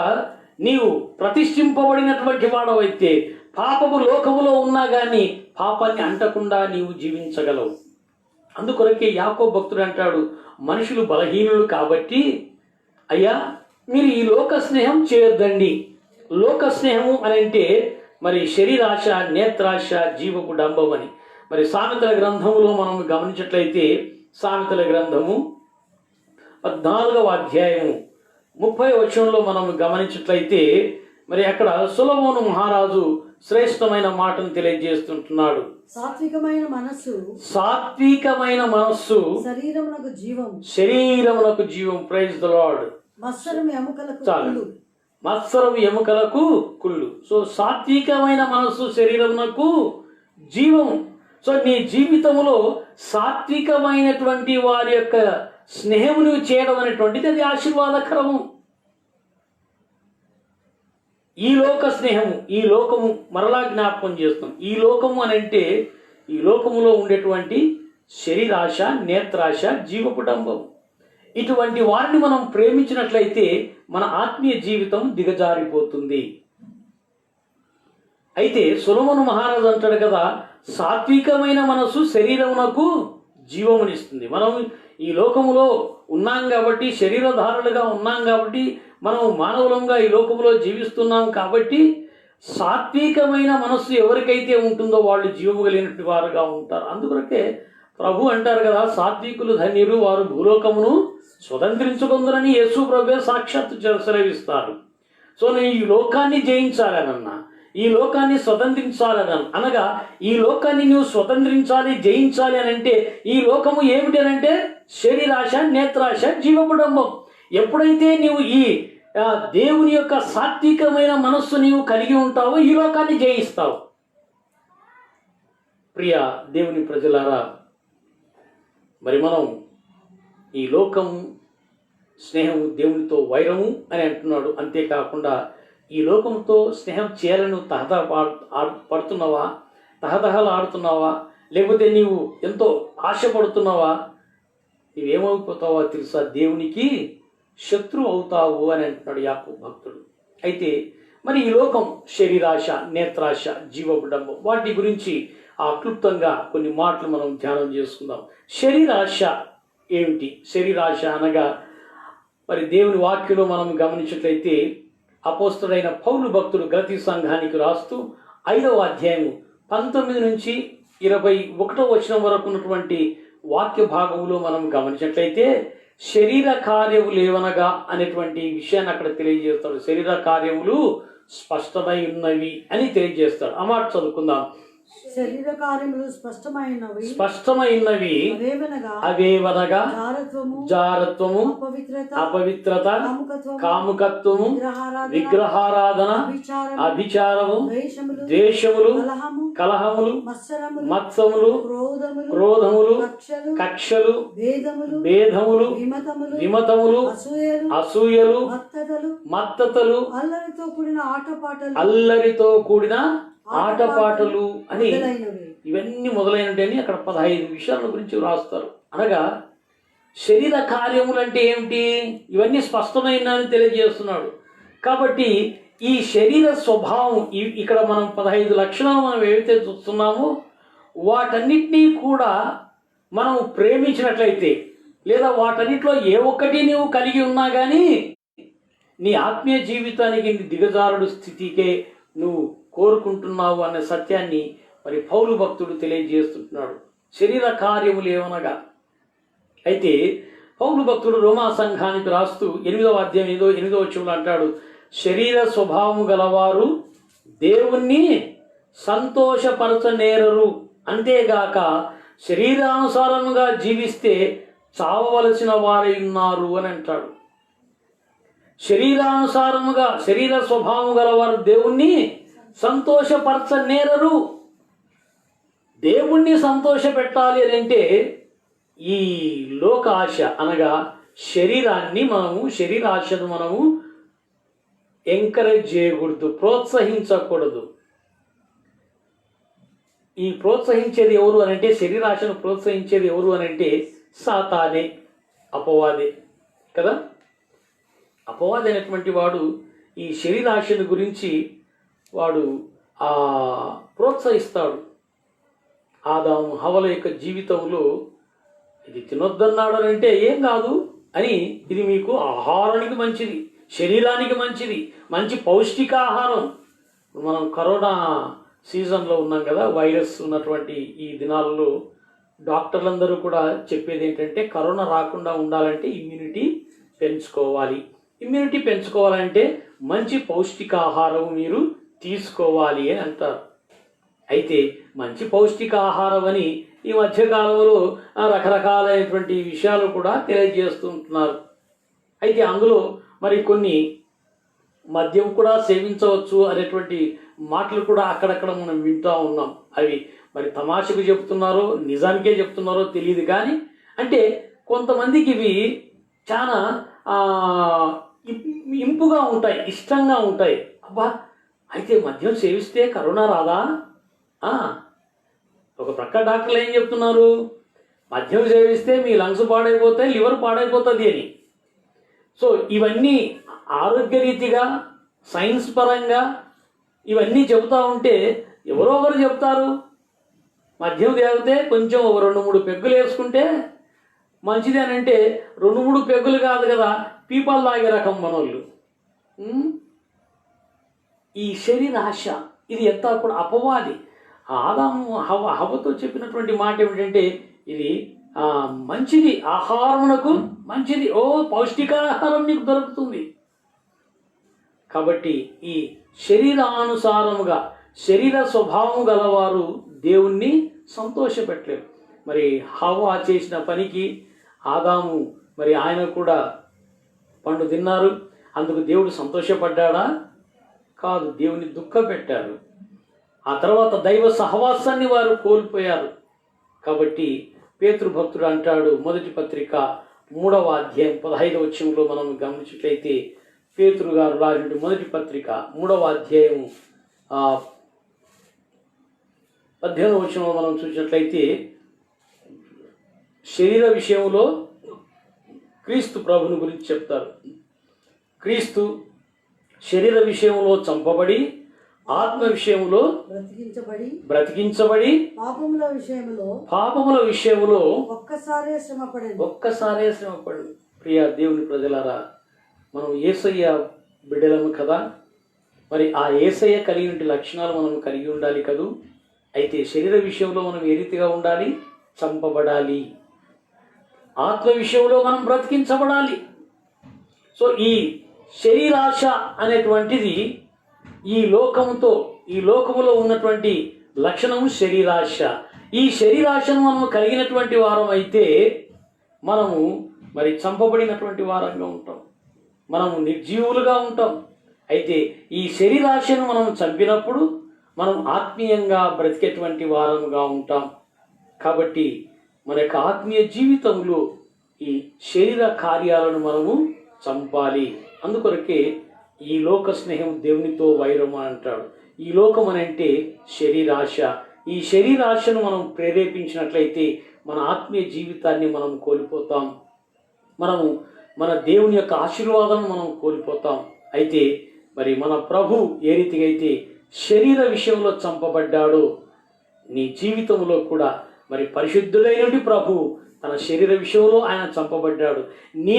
నీవు ప్రతిష్ఠింపబడినటువంటి వాడవైతే పాపము లోకములో ఉన్నా కానీ పాపాన్ని అంటకుండా నీవు జీవించగలవు. అందుకొరకే యాకోబు భక్తుడు అంటాడు, మనుషులు బలహీనులు కాబట్టి అయ్యా మీరు ఈ లోక స్నేహం చేయొద్దండి. లోక స్నేహము అని అంటే మరి శరీరాశ, నేత్రాశ, జీవపు డంబం అని. మరి సామెతల గ్రంథములో మనం గమనించినట్లయితే సామెతల గ్రంథము 14వ అధ్యాయము 30వ వచనంలో మనం గమనించినట్లయితే మరి అక్కడ సొలొమోను మహారాజు శ్రేష్టమైన మాటను తెలియజేస్తుంటున్నాడు. సాత్వికమైన మనస్సు శరీరమునకు జీవం. Praise the lord. మత్సరము ఎముకలకు కుళ్ళు. సో సాత్వికమైన మనస్సు శరీరమునకు జీవం. సో నీ జీవితంలో సాత్వికమైనటువంటి వారి యొక్క స్నేహమును చేయడం అనేటువంటిది అది ఆశీర్వాదకరము. ఈ లోక స్నేహము, ఈ లోకము మరలా జ్ఞాపకం చేస్తాం. ఈ లోకము అని అంటే ఈ లోకములో ఉండేటువంటి శరీరాశ, నేత్రాశ, జీవపు డంబం ఇటువంటి వారిని మనం ప్రేమించినట్లయితే మన ఆత్మీయ జీవితం దిగజారిపోతుంది. అయితే సొలొమోను మహారాజు అంటాడు కదా, సాత్వికమైన మనసు శరీరమునకు జీవమునిస్తుంది. మనం ఈ లోకములో ఉన్నాం కాబట్టి, శరీరధారులుగా ఉన్నాం కాబట్టి, మనం మానవులంగా ఈ లోకంలో జీవిస్తున్నాం కాబట్టి సాత్వికమైన మనస్సు ఎవరికైతే ఉంటుందో వాళ్ళు జీవము కలిగినటువంటి వారుగా ఉంటారు. అందుకొరకే ప్రభు అంటారు కదా, సాత్వికులు ధన్యులు, వారు భూలోకమును స్వతంత్రించుకుందరని యేసు ప్రభువే సాక్షాత్తు సెలవిస్తారు. సో నేను ఈ లోకాన్ని జయించాలనన్నా, ఈ లోకాన్ని స్వతంత్రించాలని అనగా ఈ లోకాన్ని నువ్వు స్వతంత్రించాలి, జయించాలి అని అంటే ఈ లోకము ఏమిటి అని అంటే శరీరాశ, నేత్రాశ, జీవబుడంబం. ఎప్పుడైతే నీవు ఈ దేవుని యొక్క సాత్వికమైన మనస్సు నీవు కలిగి ఉంటావో ఈ లోకాన్ని జయిస్తావు. ప్రియ దేవుని ప్రజలారా, మరి మనం ఈ లోకం స్నేహం దేవునితో వైరము అని అంటున్నాడు. అంతేకాకుండా ఈ లోకంతో స్నేహం చేయాలని పడుతున్నావా, తహతహలు ఆడుతున్నావా, లేకపోతే నీవు ఎంతో ఆశపడుతున్నావా, నీవేమైపోతావో తెలుసా, దేవునికి శత్రువు అవుతావు అని అంటున్నాడు యాకోబు భక్తుడు. అయితే మరి ఈ లోకం శరీరాశ, నేత్రాశ, జీవబుడంబం వాటి గురించి క్లుప్తంగా కొన్ని మాటలు మనం ధ్యానం చేసుకుందాం. శరీరాశ ఏమిటి? శరీరాశ అనగా మరి దేవుని వాక్యంలో మనం గమనించినట్లయితే అపోస్తలుడైన పౌలు భక్తుడు గలతీ సంఘానికి రాస్తూ 5వ అధ్యాయము 19 నుంచి 21వ వచనం వరకు ఉన్నటువంటి వాక్య భాగంలో మనం గమనించినట్లయితే శరీర కార్యములు ఏవనగా అనేటువంటి విషయాన్ని అక్కడ తెలియజేస్తాడు. శరీర కార్యములు స్పష్టమై ఉన్నవి అని తెలియజేస్తాడు. ఆ మాట చదువుకుందాం. శరీర కార్యములు స్పష్టమైనవి అవేవనగా జారత్వము, అపవిత్రత, కాముకత్వము, విగ్రహారాధన, అభిచారము, ద్వేషములు, కలహములు, మత్సములు, క్రోధములు, కక్షలు, భేదములు, విమతములు, అసూయలు, మత్తతలు, అల్లరితో కూడిన ఆటపాటలు అని ఇవన్నీ మొదలైనవి అని అక్కడ 15 విషయాల గురించి రాస్తారు. అనగా శరీర కార్యములు అంటే ఏమిటి? ఇవన్నీ స్పష్టమైనని తెలియజేస్తున్నాడు. కాబట్టి ఈ శరీర స్వభావం ఇక్కడ మనం 15 లక్షణాలు మనం ఏవైతే చూస్తున్నామో వాటన్నిటినీ కూడా మనం ప్రేమించినట్లయితే లేదా వాటన్నిటిలో ఏ ఒక్కటి నీవు కలిగి ఉన్నా కానీ నీ ఆత్మీయ జీవితానికి దిగజారుడు స్థితికే నువ్వు కోరుకుంటున్నావు అనే సత్యాన్ని మరి పౌలు భక్తుడు తెలియజేస్తుంటున్నాడు. శరీర కార్యములు ఏమనగా అయితే పౌలు భక్తుడు రోమా సంఘానికి రాస్తూ 8వ అధ్యాయం 8వ వచనంలో అంటాడు, శరీర స్వభావము గలవారు దేవుణ్ణి సంతోషపరచనేరరు, అంతేగాక శరీరానుసారముగా జీవిస్తే చావవలసిన వారై ఉన్నారు అని అంటాడు. శరీరానుసారముగా శరీర స్వభావం గలవారు దేవుణ్ణి సంతోషపరచనేరరు. దేవుణ్ణి సంతోష పెట్టాలి అని అంటే ఈ లోక ఆశ అనగా శరీరాశను మనము ఎంకరేజ్ చేయకూడదు, ప్రోత్సహించకూడదు. ఈ ప్రోత్సహించేది ఎవరు అని అంటే శరీరాశను ప్రోత్సహించేది ఎవరు అని అంటే సాతానే, అపవాదే కదా. అపవాది అనేటువంటి వాడు ఈ శరీరాశను గురించి వాడు ప్రోత్సహిస్తాడు. ఆదాము హవ్వల యొక్క జీవితంలో ఇది తినొద్దన్నాడు అని అంటే ఏం కాదు అని, ఇది మీకు ఆహారానికి మంచిది, శరీరానికి మంచిది, మంచి పౌష్టికాహారం. మనం కరోనా సీజన్లో ఉన్నాం కదా, వైరస్ ఉన్నటువంటి ఈ దినాలలో డాక్టర్లందరూ కూడా చెప్పేది ఏంటంటే కరోనా రాకుండా ఉండాలంటే ఇమ్యూనిటీ పెంచుకోవాలంటే మంచి పౌష్టికాహారం మీరు తీసుకోవాలి అని అంటారు. అయితే మంచి పౌష్టికాహారం అని ఈ మధ్యకాలంలో రకరకాలైనటువంటి విషయాలు కూడా తెలియజేస్తూ ఉంటున్నారు. అయితే అందులో మరి కొన్ని మద్యం కూడా సేవించవచ్చు అనేటువంటి మాటలు కూడా అక్కడక్కడ మనం వింటూ ఉన్నాం. అవి మరి తమాషకు చెప్తున్నారో నిజానికే చెప్తున్నారో తెలియదు కానీ అంటే కొంతమందికి ఇవి చాలా ఇంపుగా ఉంటాయి, ఇష్టంగా ఉంటాయి. అబ్బా అయితే మద్యం సేవిస్తే కరోనా రాదా? ఒక ప్రక్క డాక్టర్లు ఏం చెప్తున్నారు, మద్యం సేవిస్తే మీ లంగ్స్ పాడైపోతాయి, లివర్ పాడైపోతుంది అని. సో ఇవన్నీ ఆరోగ్యరీతిగా సైన్స్ పరంగా ఇవన్నీ చెబుతూ ఉంటే ఎవరో ఒకరు చెప్తారు మద్యం తాగితే కొంచెం 2-3 పెగ్గులు వేసుకుంటే మంచిది అని అంటే 2-3 పెగ్గులు కాదు కదా, పీపాలు తాగే రకం మనోళ్ళు. ఈ శరీరాశ ఇది ఎంత కూడా అపవాది. ఆదాము హవ్వతో చెప్పినటువంటి మాట ఏమిటంటే ఇది మంచిది, ఆహారమునకు మంచిది, పౌష్టికాహారం నీకు దొరుకుతుంది. కాబట్టి ఈ శరీరానుసారముగా శరీర స్వభావం గలవారు దేవుణ్ణి సంతోషపెట్టలేరు. మరి హవ్వ చేసిన పనికి ఆదాము మరి ఆయన కూడా పండు తిన్నారు. అందుకు దేవుడు సంతోషపడ్డాడా? కాదు, దేవుని దుఃఖపెట్టారు. ఆ తర్వాత దైవ సహవాసాన్ని వారు కోల్పోయారు. కాబట్టి పేతురు భక్తుడు అంటాడు, మొదటి పత్రిక 3వ అధ్యాయం 15వ వచనంలో మనం గమనించినట్లయితే, పేతురు గారు రాసిన మొదటి పత్రిక 3వ అధ్యాయం 18వ వచనంలో మనం చూసినట్లయితే, శరీర విషయంలో క్రీస్తు ప్రభుని గురించి చెప్తారు. క్రీస్తు శరీర విషయంలో చంపబడి ఆత్మ విషయంలో బ్రతికించబడి పాపముల విషయంలో ఒక్కసారే శ్రమపడు. ప్రియ దేవుని ప్రజలారా, మనం యేసయ్య బిడ్డలము కదా. మరి ఆ యేసయ్య కలిగిన లక్షణాలు మనం కలిగి ఉండాలి కదూ. అయితే శరీర విషయంలో మనం ఏ రీతిగా ఉండాలి? చంపబడాలి. ఆత్మ విషయంలో మనం బ్రతికించబడాలి. సో ఈ శరీరాశ అనేటువంటిది ఈ లోకములో ఉన్నటువంటి లక్షణము శరీరాశ. ఈ శరీరాశను మనము కలిగినటువంటి వారం అయితే మనము మరి చంపబడినటువంటి వారంగా ఉంటాం, మనము నిర్జీవులుగా ఉంటాం. అయితే ఈ శరీరాశను మనం చంపినప్పుడు మనం ఆత్మీయంగా బ్రతికేటువంటి వారముగా ఉంటాం. కాబట్టి మన యొక్క ఆత్మీయ జీవితంలో ఈ శరీర కార్యాలను మనము చంపాలి. అందుకొరకే ఈ లోక స్నేహం దేవునితో వైరం అని అంటాడు. ఈ లోకం అని అంటే శరీరాశ. ఈ శరీరాశను మనం ప్రేరేపించినట్లయితే మన ఆత్మీయ జీవితాన్ని మనం కోల్పోతాం. మనము మన దేవుని యొక్క ఆశీర్వాదాలను మనం కోల్పోతాం. అయితే మరి మన ప్రభు ఏ రీతిగా అయితే శరీర విషయంలో చంపబడ్డాడో, నీ జీవితంలో కూడా మరి పరిశుద్ధుడైనటువంటి ప్రభు తన శరీర విషయంలో ఆయన చంపబడ్డాడు.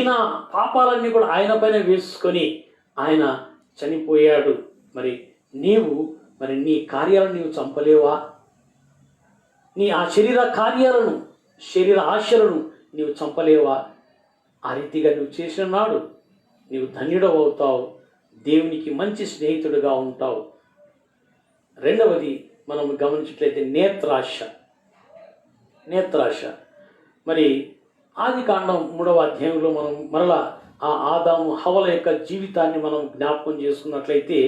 నా పాపాలన్నీ కూడా ఆయన పైన వేసుకొని ఆయన చనిపోయాడు. మరి నీవు మరి నీ కార్యాలను నీవు చంపలేవా? ఆ శరీర కార్యాలను, శరీర ఆశలను నీవు చంపలేవా? ఆ రీతిగా నువ్వు చేసిన నాడు నీవు ధన్యుడవు అవుతావు, దేవునికి మంచి స్నేహితుడిగా ఉంటావు. రెండవది మనం గమనించినట్లయితే నేత్రాశ. మరి ఆదికాండం 3వ అధ్యాయంలో మనం మరలా ఆ ఆదాము హవ్వల యొక్క జీవితాన్ని మనం జ్ఞాపకం చేసుకున్నట్లయితే,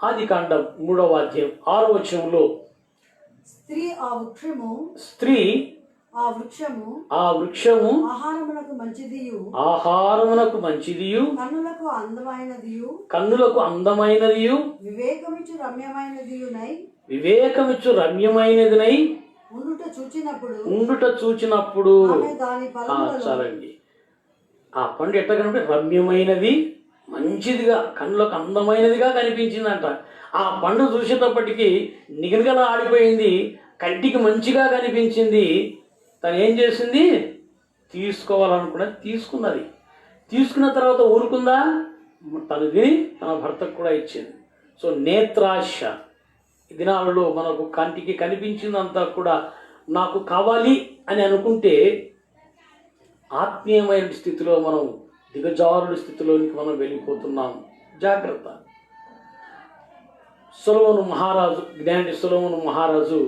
ఆదికాండం 3వ అధ్యాయం 6వ వచనంలో, స్త్రీ ఆ వృక్షము ఆహారమునకు మంచిదియు కన్నులకు అందమైనదియు వివేకమిచ్చు రమ్యమైనదినై ఉండుట చూచినప్పుడు చాలండి. ఆ పండు ఎట్లా కనిపి రమ్యమైనది, మంచిదిగా, కన్నులకు అందమైనదిగా కనిపించిందంట. ఆ పండు చూసేటప్పటికి నిగనిగల ఆడిపోయింది, కంటికి మంచిగా కనిపించింది. తను ఏం చేసింది? తీసుకోవాలనుకున్నది తీసుకున్నది. తీసుకున్న తర్వాత ఊరుకుందా? తను తిని తన భర్తకు కూడా ఇచ్చింది. సో నేత్రాశ ఈ దినాలలో మనకు కంటికి కనిపించిందంతా కూడా నాకు కావాలి అని అనుకుంటే ఆత్మీయమైన స్థితిలో మనం దిగజారుడి స్థితిలోనికి మనం వెళ్ళిపోతున్నాం. జాగ్రత్త. జ్ఞాని సొలొమోను మహారాజు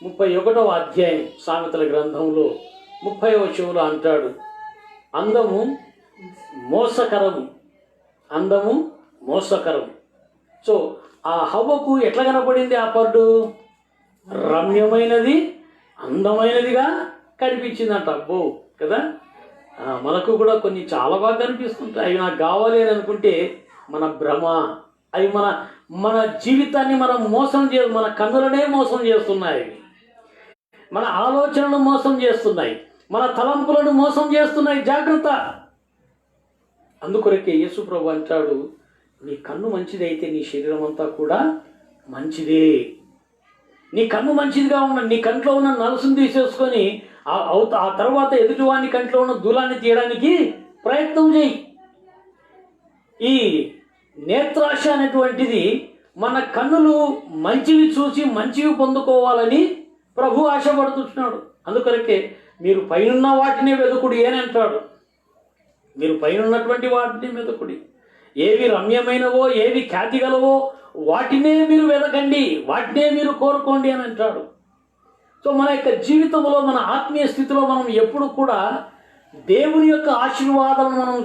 31వ అధ్యాయం సామెతల గ్రంథంలో 30వ వచనంలో అంటాడు, అందము మోసకరము. సో ఆ హవ్వకు ఎట్లా కనపడింది? ఆ పండు రమ్యమైనది, అందమైనదిగా కనిపించిందంట. అబ్బో కదా, మనకు కూడా కొన్ని చాలా బాగా కనిపిస్తుంటాయి. అవి నాకు కావాలి అని అనుకుంటే మన భ్రమ. అవి మన జీవితాన్ని మనం మన కన్నులనే మోసం చేస్తున్నాయి. మన ఆలోచనలు మోసం చేస్తున్నాయి, మన తలంపులను మోసం చేస్తున్నాయి. జాగ్రత్త. అందుకొరకే యేసు ప్రభు అంటాడు, నీ కన్ను మంచిదైతే నీ శరీరం అంతా కూడా మంచిదే. నీ కన్ను మంచిదిగా ఉన్న నీ కంట్లో ఉన్న నలుసును తీసేసుకొని ఆ తర్వాత ఎదుటివాని కంట్లో ఉన్న దూలాన్ని తీయడానికి ప్రయత్నం చేయి. ఈ నేత్రాశ అనేటువంటిది మన కన్నులు మంచివి చూసి మంచివి పొందుకోవాలని ప్రభు ఆశపడుతున్నాడు. అందుకొరకే మీరు పైనున్న వాటిని వెతుకుడి అని అంటాడు. మీరు పైనున్నటువంటి వాటిని వెతుకుడి. ఏవి రమ్యమైనవో, ఏవి ఖ్యాతి గలవో వాటినే మీరు వెతకండి, వాటినే మీరు కోరుకోండి అని అంటాడు. సో మన యొక్క జీవితంలో, మన ఆత్మీయ స్థితిలో మనం ఎప్పుడు కూడా దేవుని యొక్క ఆశీర్వాదాలను మనం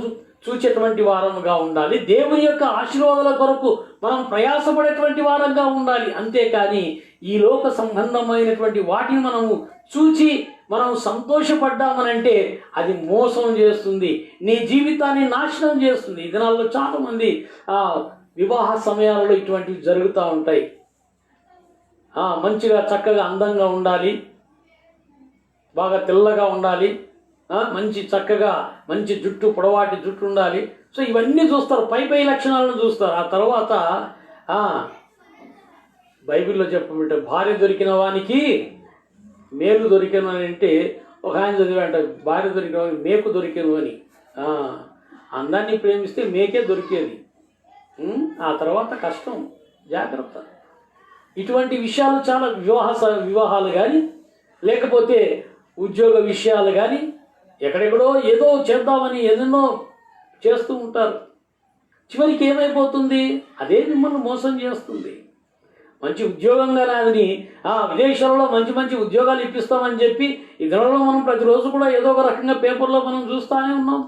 చూచేటువంటి వారముగా ఉండాలి. దేవుని యొక్క ఆశీర్వాదాల కొరకు మనం ప్రయాసపడేటువంటి వారంగా ఉండాలి. అంతేకాని ఈ లోక సంబంధమైనటువంటి వాటిని మనము చూచి మనం సంతోషపడ్డామనంటే అది మోసం చేస్తుంది, నీ జీవితాన్ని నాశనం చేస్తుంది. ఈ దినాల్లో చాలామంది వివాహ సమయాలలో ఇటువంటివి జరుగుతూ ఉంటాయి. మంచిగా చక్కగా అందంగా ఉండాలి, బాగా తెల్లగా ఉండాలి, మంచి చక్కగా మంచి జుట్టు, పొడవాటి జుట్టు ఉండాలి. సో ఇవన్నీ చూస్తారు, పై లక్షణాలను చూస్తారు. ఆ తర్వాత బైబిల్లో చెప్పబట్టే భార్య దొరికిన వానికి మేలు దొరికిన అంటే ఒక ఆయన చదివాంట, భార్య దొరికిన వానికి మేకు దొరికిన అని. అందాన్ని ప్రేమిస్తే మేకే దొరికేది, ఆ తర్వాత కష్టం, జాగ్రత్త. ఇటువంటి విషయాలు చాలా వివాహాలు కానీ లేకపోతే ఉద్యోగ విషయాలు కానీ ఎక్కడెక్కడో ఏదో చేద్దామని ఎన్నెన్నో చేస్తూ ఉంటారు. చివరికి ఏమైపోతుంది, అదే మిమ్మల్ని మోసం చేస్తుంది. మంచి ఉద్యోగంగా నాదని విదేశాలలో మంచి మంచి ఉద్యోగాలు ఇప్పిస్తామని చెప్పి ఈ దినంలో మనం ప్రతిరోజు కూడా ఏదో ఒక రకంగా పేపర్లో మనం చూస్తూనే ఉన్నాం.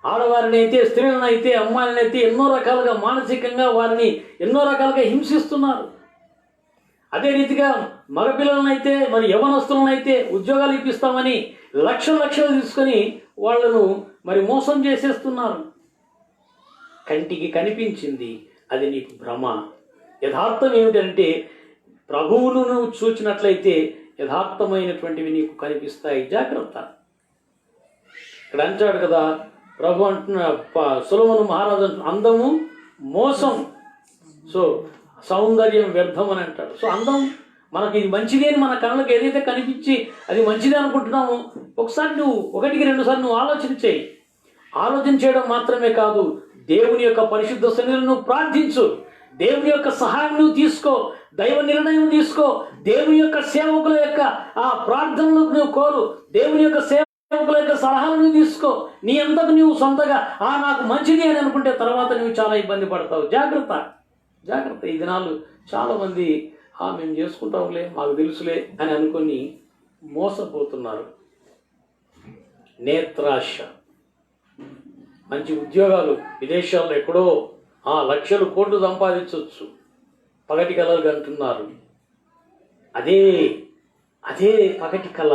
ఆడవారిని అయితే, స్త్రీలనైతే, అమ్మాయిలనైతే ఎన్నో రకాలుగా మానసికంగా వారిని ఎన్నో రకాలుగా హింసిస్తున్నారు. అదే రీతిగా మగపిల్లలనైతే, మరి యవనస్తులనైతే ఉద్యోగాలు ఇప్పిస్తామని లక్షలు తీసుకొని వాళ్ళను మరి మోసం చేసేస్తున్నారు. కంటికి కనిపించింది అది నీకు భ్రమ. యథార్థం ఏమిటంటే ప్రభువును నువ్వు చూచినట్లయితే యథార్థమైనటువంటివి నీకు కనిపిస్తాయి, జాగ్రత్త. ఇక్కడ అంటాడు కదా ప్రభు అంటున్న, సొలొమోను మహారాజు అంటున్న, అందము మోసం, సో సౌందర్యం వ్యర్థం అని అంటాడు. సో అందం మనకి ఇది మంచిదే అని మన కళ్ళకి ఏదైతే కనిపించి అది మంచిదే అనుకుంటున్నామో ఒకసారి నువ్వు 1-2 సార్లు నువ్వు ఆలోచన చేయి. ఆలోచన చేయడం మాత్రమే కాదు, దేవుని యొక్క పరిశుద్ధ సన్నిధిలో నువ్వు ప్రార్థించు, దేవుని యొక్క సహాయం నువ్వు తీసుకో, దైవ నిర్ణయం తీసుకో, దేవుని యొక్క సేవకుల యొక్క ప్రార్థనలు నువ్వు కోరు, దేవుని యొక్క సేవకుల యొక్క సలహాలు నువ్వు తీసుకో. నీ అంతకు నువ్వు సొంతగా నాకు మంచిది అని అనుకుంటే తర్వాత నువ్వు చాలా ఇబ్బంది పడతావు. జాగ్రత్త. ఈ దినాలు చాలామంది మేము చేసుకుంటాంలే, మాకు తెలుసులే అని అనుకొని మోసపోతున్నారు. నేత్రాశ, మంచి ఉద్యోగాలు విదేశాల్లో ఎక్కడో లక్షలు కోట్లు సంపాదించవచ్చు, పగటి కళలు అంటున్నారు. అదే పగటి కళ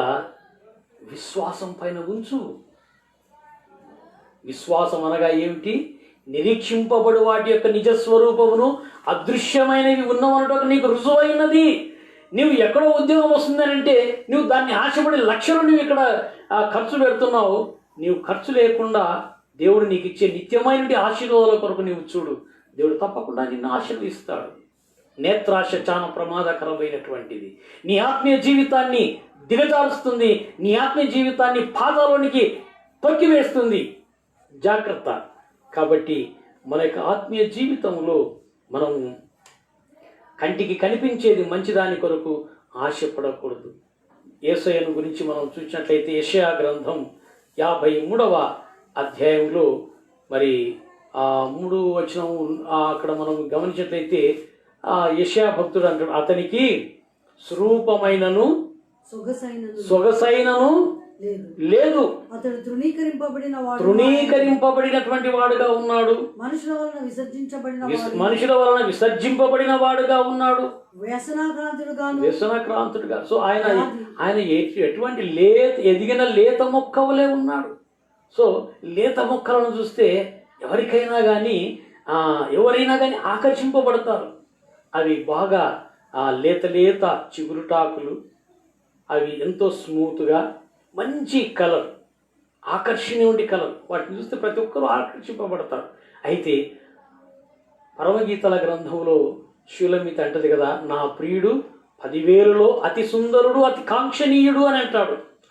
విశ్వాసం పైన ఉంచు. విశ్వాసం అనగా ఏమిటి? నిరీక్షింపబడు వాటి యొక్క నిజస్వరూపమును అదృశ్యమైనవి ఉన్నవనటకు నీకు రుజువైనది. నువ్వు ఎక్కడో ఉద్యోగం వస్తుందనంటే నువ్వు దాన్ని ఆశపడి లక్షలు నువ్వు ఇక్కడ ఖర్చు పెడుతున్నావు. నీవు ఖర్చు లేకుండా దేవుడు నీకు ఇచ్చే నిత్యమైన ఆశీర్వాదాల కొరకు నీవు చూడు, దేవుడు తప్పకుండా నిన్ను ఆశీర్వదిస్తాడు. నేత్రాశ చాలా ప్రమాదకరమైనటువంటిది. నీ ఆత్మీయ జీవితాన్ని దిగజారుస్తుంది, నీ ఆత్మీయ జీవితాన్ని పాదాలోనికి తొక్కివేస్తుంది. జాగ్రత్త. కాబట్టి మన యొక్క ఆత్మీయ జీవితంలో మనం కంటికి కనిపించేది మంచిదాని కొరకు ఆశపడకూడదు. యేసయ్యను గురించి మనం చూసినట్లయితే యెషయా గ్రంథం 53వ అధ్యాయంలో మరి 3 వచనం అక్కడ మనం గమనించినట్లయితే యెషయా భక్తుడు అంటాడు, అతనికి స్వరూపమైనను సొగసైనను లేదు, అతడు తృణీకరింపబడినటువంటి వాడుగా ఉన్నాడు, మనుషుల వలన విసర్జింపబడిన వాడుగా ఉన్నాడు, వ్యసనక్రాంతుడుగా. సో ఆయన ఎటువంటి ఎదిగిన లేత మొక్కవలే ఉన్నాడు. సో లేత మొక్కలను చూస్తే ఎవరైనా కానీ ఆకర్షింపబడతారు. అవి బాగా లేత చిగురుటాకులు, అవి ఎంతో స్మూత్గా మంచి కలర్, ఆకర్షణీయ కలర్, వాటిని చూస్తే ప్రతి ఒక్కరూ ఆకర్షింపబడతారు. అయితే పరమగీతాల గ్రంథంలో శూలమిత అంటది కదా, నా ప్రియుడు 10,000లో అతి సుందరుడు, అతి కాంక్షణీయుడు అని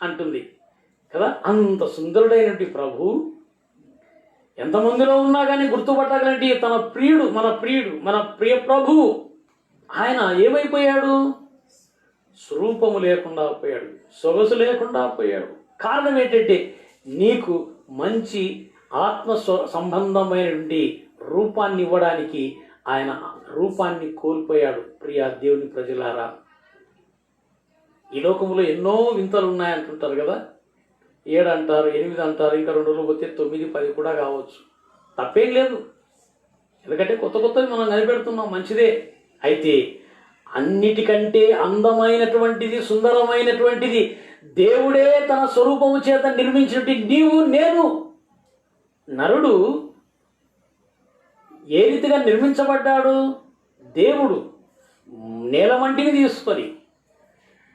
అంటుంది కదా. అంత సుందరుడైనటువంటి ప్రభు ఎంతమందిలో ఉన్నా కానీ గుర్తుపట్టాలంటే తన ప్రియుడు, మన ప్రియ ప్రభు ఆయన ఏమైపోయాడు? స్వరూపము లేకుండా పోయాడు, సొగసు లేకుండా పోయాడు. కారణం ఏంటంటే నీకు మంచి ఆత్మ సంబంధమైనటువంటి రూపాన్ని ఇవ్వడానికి ఆయన రూపాన్ని కోల్పోయాడు. ప్రియ దేవుని ప్రజలారా, ఈ లోకంలో ఎన్నో వింతలు ఉన్నాయంటుంటారు కదా, 7 అంటారు, 8 అంటారు, ఇంకా 2 రోజులు పోతే 9, 10 కూడా కావచ్చు. తప్పేం లేదు, ఎందుకంటే కొత్త కొత్తవి మనం కనిపెడుతున్నాం, మంచిదే. అయితే అన్నిటికంటే అందమైనటువంటిది, సుందరమైనటువంటిది, దేవుడే తన స్వరూపము చేత నిర్మించినటువంటి నీవు నేను. నరుడు ఏ రీతిగా నిర్మించబడ్డాడు? దేవుడు నేల వంటిని తీసుకొని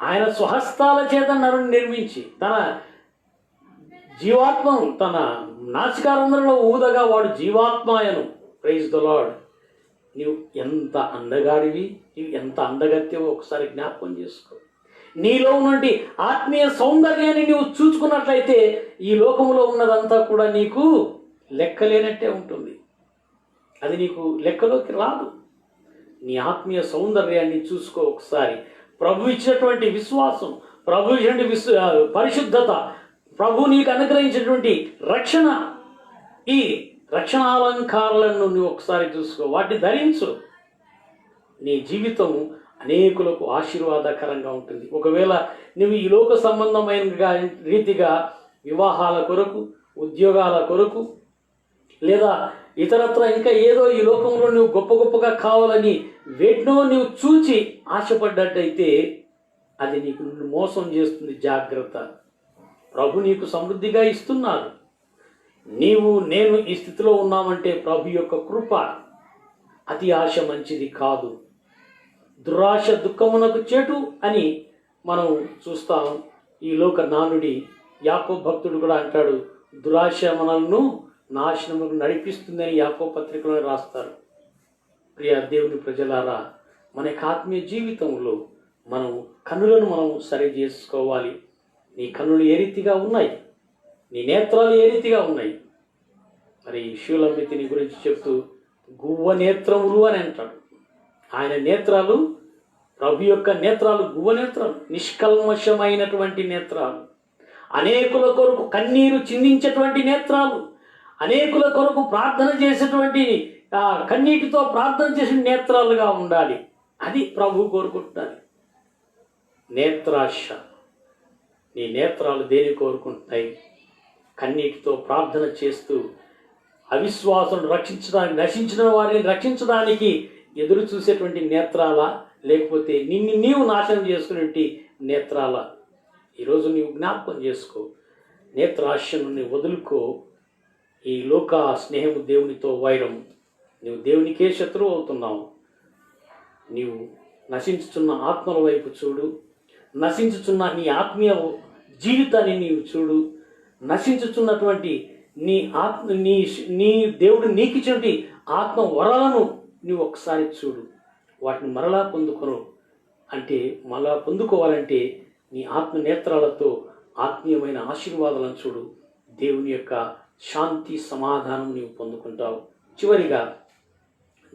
ఆయన స్వహస్తాల చేత నరుని నిర్మించి తన జీవాత్మను తన నాసికారంధ్రంలో ఊదగా వాడు జీవాత్మాయను. Praise the lord. నీవు ఎంత అందగాడివి, నీవు ఎంత అందగత్యవో ఒకసారి జ్ఞాపకం చేసుకో. నీలో ఉన్నటువంటి ఆత్మీయ సౌందర్యాన్ని నీవు చూసుకున్నట్లయితే ఈ లోకంలో ఉన్నదంతా కూడా నీకు లెక్కలేనట్టే ఉంటుంది. అది నీకు లెక్కలోకి రాదు. నీ ఆత్మీయ సౌందర్యాన్ని చూసుకో ఒకసారి. ప్రభు ఇచ్చినటువంటి విశ్వాసం, ప్రభు ఇచ్చినటువంటి పరిశుద్ధత, ప్రభు నీకు అనుగ్రహించినటువంటి రక్షణ, ఈ రక్షణ అలంకారాలను నువ్వు ఒకసారి చూసుకో, వాటిని ధరించు. నీ జీవితం అనేకులకు ఆశీర్వాదకరంగా ఉంటుంది. ఒకవేళ నువ్వు ఈ లోక సంబంధమైన రీతిగా వివాహాల కొరకు, ఉద్యోగాల కొరకు, లేదా ఇతరత్ర ఇంకా ఏదో ఈ లోకంలో నువ్వు గొప్ప గొప్పగా కావాలని వేటినో నువ్వు చూచి ఆశపడ్డట్టయితే అది నీకు మోసం చేస్తుంది. జాగ్రత్త. ప్రభు నీకు సమృద్ధిగా ఇస్తున్నారు. నీవు నేను ఈ స్థితిలో ఉన్నామంటే ప్రభు యొక్క కృప. అతి ఆశ మంచిది కాదు. దురాశ దుఃఖమునకు చేటు అని మనం చూస్తాం. ఈ లోక నానుడి యాకోబు భక్తుడు కూడా అంటాడు, దురాశ మనల్ని నాశనముకు నడిపిస్తుందని యాకోబు పత్రికలో రాస్తారు. ప్రియ దేవుని ప్రజలారా, మన యొక్క ఆత్మీయ జీవితంలో మనం కన్నులను మనం సరి చేసుకోవాలి. నీ కన్నులు ఏ రీతిగా ఉన్నాయి, నీ నేత్రాలు ఏ రీతిగా ఉన్నాయి. మరి శూలమితిని గురించి చెప్తూ గువ్వ నేత్రములు అని అంటాడు. ఆయన నేత్రాలు, ప్రభు యొక్క నేత్రాలు గువ్వ నేత్రాలు, నిష్కల్మషమైనటువంటి నేత్రాలు, అనేకుల కొరకు కన్నీరు చిందించేటువంటి నేత్రాలు, అనేకుల కొరకు ప్రార్థన చేసేటువంటి కన్నీటితో ప్రార్థన చేసిన నేత్రాలుగా ఉండాలి. అది ప్రభు కోరుకుంటున్నది. నేత్రాశ. నీ నేత్రాలు దేని కోరుకుంటున్నాయి? కన్నీటితో ప్రార్థన చేస్తూ అవిశ్వాసులను రక్షించడానికి, నశించిన వారిని రక్షించడానికి ఎదురు చూసేటువంటి నేత్రాలా, లేకపోతే నిన్ను నీవు నాశనం చేసుకునేటువంటి నేత్రాలా? ఈరోజు నీవు జ్ఞాపకం చేసుకో. నేత్రాశను నీవు వదులుకో. ఈ లోక స్నేహము దేవునితో వైరం. నీవు దేవునికే శత్రువు అవుతున్నావు. నీవు నశించుచున్న ఆత్మల వైపు చూడు. నశించుచున్న నీ ఆత్మీయ జీవితాన్ని నీవు చూడు. నశించుచున్నటువంటి నీ ఆత్మ నీ దేవుడు నీకు ఇచ్చినటువంటి ఆత్మ వరాలను నీవు ఒకసారి చూడు. వాటిని మరలా పొందుకోను అంటే, మరలా పొందుకోవాలంటే నీ ఆత్మ నేత్రాలతో ఆత్మీయమైన ఆశీర్వాదాలను చూడు. దేవుని యొక్క శాంతి సమాధానం నీవు పొందుకుంటావు. చివరిగా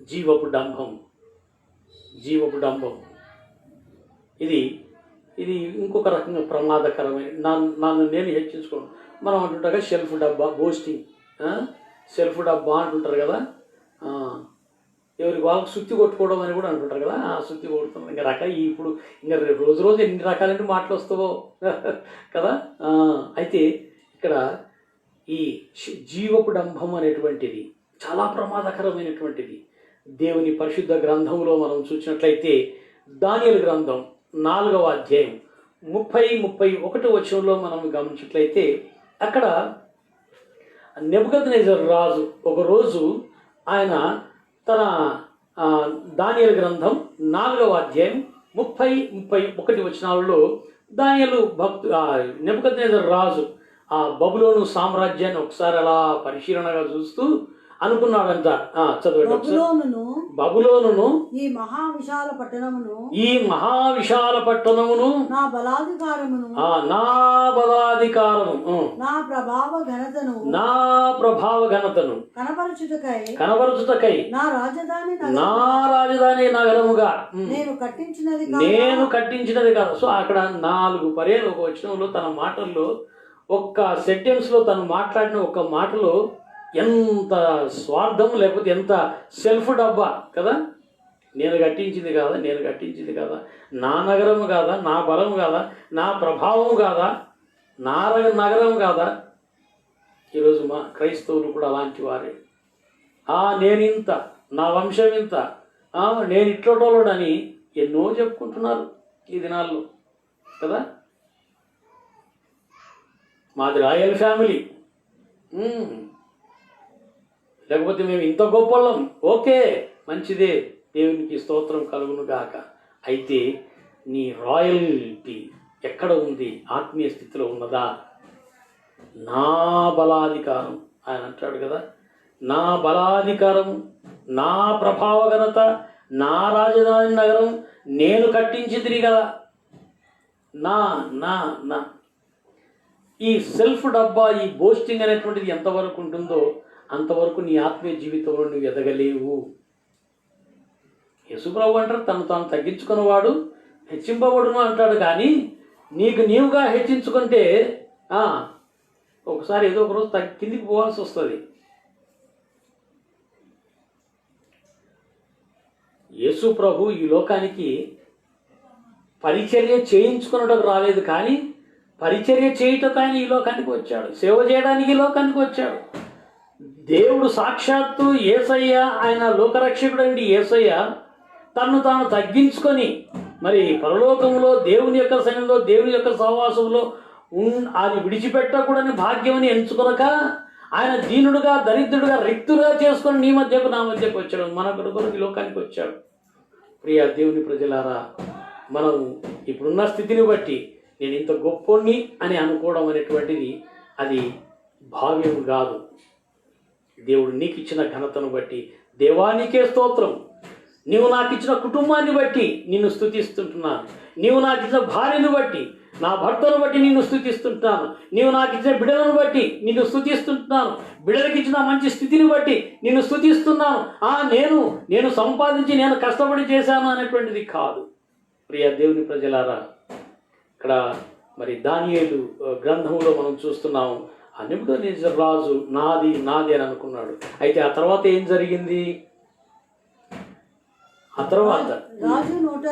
జీవపు డంభం. జీవపు డంభం ఇది ఇంకొక రకంగా ప్రమాదకరమైన, నన్ను నేను హెచ్చించుకోను. మనం అంటుంటారు కదా సెల్ఫ్ డబ్బా, బోస్టింగ్. సెల్ఫ్ డబ్బా అంటుంటారు కదా, ఎవరికి వాళ్ళకి సుత్తి కొట్టుకోవడం అని కూడా అంటుంటారు కదా. సుత్తి కొడుతున్నాం ఇంకా ఇప్పుడు ఇంకా రోజు రోజు ఎన్ని రకాలంటే మాటలు వస్తావో కదా. అయితే ఇక్కడ ఈ జీవపు డంభం అనేటువంటిది చాలా ప్రమాదకరమైనటువంటిది. దేవుని పరిశుద్ధ గ్రంథంలో మనం చూసినట్లయితే దానియేలు గ్రంథం 4వ అధ్యాయం 30-31 వచనంలో మనం గమనించినట్లయితే అక్కడ నెబుకద్నెజరు రాజు ఒకరోజు ఆయన తన దానియేలు గ్రంథం 4వ అధ్యాయం 30-31 వచనాలలో దానియేలు నెబుకద్నెజరు రాజు ఆ బబులోను సామ్రాజ్యాన్ని ఒకసారి అలా పరిశీలనగా చూస్తూ అనుకున్నాడంట. చదవండి. బబులోనును ఈ మహావిశాల పట్టణమును నా బలాధికారము నా ప్రభావ ఘనతను కనపరచుటకై నా రాజధాని నగరముగా నేను కట్టించినది కాదు. సో అక్కడ 4 పర్యాలు ఒక వచనంలో తన మాటల్లో ఒక్క సెంటెన్స్ లో తను మాట్లాడిన ఒక మాటలో ఎంత స్వార్థం, లేకపోతే ఎంత సెల్ఫ్ డబ్బా కదా. నేను కట్టించింది కాదా, నేను కట్టించింది కాదా, నా నగరం కాదా, నా బలం కాదా, నా ప్రభావం కాదా, నా నగరం కాదా. ఈరోజు మా క్రైస్తవులు కూడా అలాంటి వారే. నేను ఇంత, నా వంశం ఇంత, నేను ఇట్లటోళ్ళని ఎన్నో చెప్పుకుంటున్నారు ఈ దినాల్లో కదా. మాది రాయల్ ఫ్యామిలీ, లేకపోతే మేము ఇంత గొప్పలం. ఓకే, మంచిదే, దేవునికి స్తోత్రం కలుగును గాక. అయితే నీ రాయల్టీ ఎక్కడ ఉంది? ఆత్మీయ స్థితిలో ఉన్నదా? నా బలాధికారం, ఆయన అంటాడు కదా, నా బలాధికారం, నా ప్రభావ ఘనత, నా రాజధాని నగరం నేను కట్టించింది కదా. నా నా నా ఈ సెల్ఫ్ డబ్బా, ఈ బోస్టింగ్ అనేటువంటిది ఎంతవరకు ఉంటుందో అంతవరకు నీ ఆత్మీయ జీవితంలో నువ్వు ఎదగలేవు. యేసుప్రభు అంటారు, తను తాను తగ్గించుకున్నవాడు హెచ్చింపబడును అంటాడు. కానీ నీకు నీవుగా హెచ్చించుకుంటే ఒకసారి ఏదో ఒకరోజు కిందికి పోవాల్సి వస్తుంది. యేసు ప్రభు ఈ లోకానికి పరిచర్య చేయించుకున్నటకు రాలేదు, కానీ పరిచర్య చేయటకు ఆయన ఈ లోకానికి వచ్చాడు, సేవ చేయడానికి ఈ లోకానికి వచ్చాడు. దేవుడు సాక్షాత్తు యేసయ్య, ఆయన లోకరక్షకుడు అండి. యేసయ్య తన్ను తాను తగ్గించుకొని మరి పరలోకంలో దేవుని యొక్క సన్నిధిలో, దేవుని యొక్క సహవాసంలో అది విడిచిపెట్టకూడని భాగ్యమని ఎంచుకొనక ఆయన దీనుడుగా, దరిద్రుడుగా, రిక్తుడుగా చేసుకొని నీ మధ్యకు, నా మధ్యకు వచ్చాడు, మన కొరకు ఈ లోకానికి వచ్చాడు. ప్రియ దేవుని ప్రజలారా, మనం ఇప్పుడున్న స్థితిని బట్టి నేను ఇంత గొప్పోణ్ణి అని అనుకోవడం అనేటువంటిది అది భావ్యం కాదు. దేవుడు నీకు ఇచ్చిన ఘనతను బట్టి దేవానికే స్తోత్రం. నీవు నాకు ఇచ్చిన కుటుంబాన్ని బట్టి నిన్ను స్తుతిస్తుంటున్నాను. నీవు నాకు ఇచ్చిన భార్యను బట్టి, నా భర్తను బట్టి నిన్ను స్తుతిస్తుంటున్నాను. నీవు నాకు ఇచ్చిన బిడ్డలను బట్టి నిన్ను స్తుతిస్తుంటున్నాను. బిడ్డలకి ఇచ్చిన మంచి స్థితిని బట్టి నిన్ను స్తుతిస్తున్నాను. నేను సంపాదించి, నేను కష్టపడి చేశాను అనేటువంటిది కాదు. ప్రియ దేవుని ప్రజలారా, ఇక్కడ మరి దానియేలు గ్రంథంలో మనం చూస్తున్నాము, ఆ నెబుకద్నెజరు రాజు నాది నాది అని అనుకున్నాడు. అయితే ఆ తర్వాత ఏం జరిగింది? ఆ తర్వాత రాజు నోట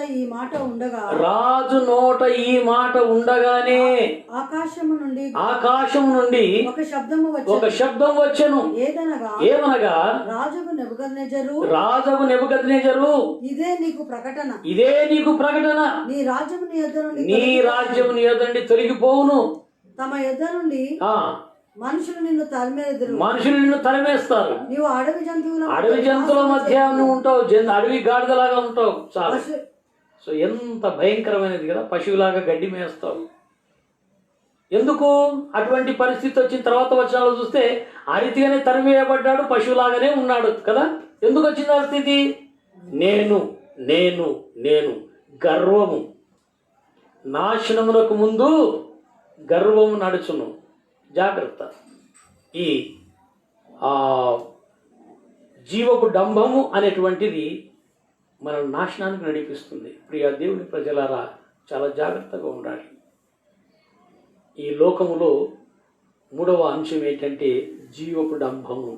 ఈ మాట ఉండగానే ఆకాశము నుండి ఒక శబ్దం వచ్చెను. ఏమనగా రాజుకు నెబుకద్నెజరు, ఇదే నీకు ప్రకటన, నీ రాజ్యము నీ యొద్ద నుండి తొలగిపోవును. తమ యొద్ద నుండి మనుషులు నిన్ను తరిమేస్తారు. నీవు అడవి జంతువుల మధ్య నువ్వు ఉంటావు, అడవి గాడిదలాగా ఉంటావు. చాలా సో ఎంత భయంకరమైనది కదా, పశువులాగా గడ్డి మేస్తావు. ఎందుకు అటువంటి పరిస్థితి వచ్చిన తర్వాత వచనాలు చూస్తే ఆ రీతిగానే తరిమేయబడ్డాడు, పశువులాగానే ఉన్నాడు కదా. ఎందుకు వచ్చింది ఆ స్థితి? నేను నేను నేను గర్వము, నాశనమునకు ముందు గర్వము నడుచును. జాగ్రత్త. ఈ జీవపు డంబము అనేటువంటిది మన నాశనానికి నడిపిస్తుంది. ప్రియ దేవుని ప్రజలారా, చాలా జాగ్రత్తగా ఉండాలి. ఈ లోకములో మూడవ అంశం ఏంటంటే జీవపు డంబము.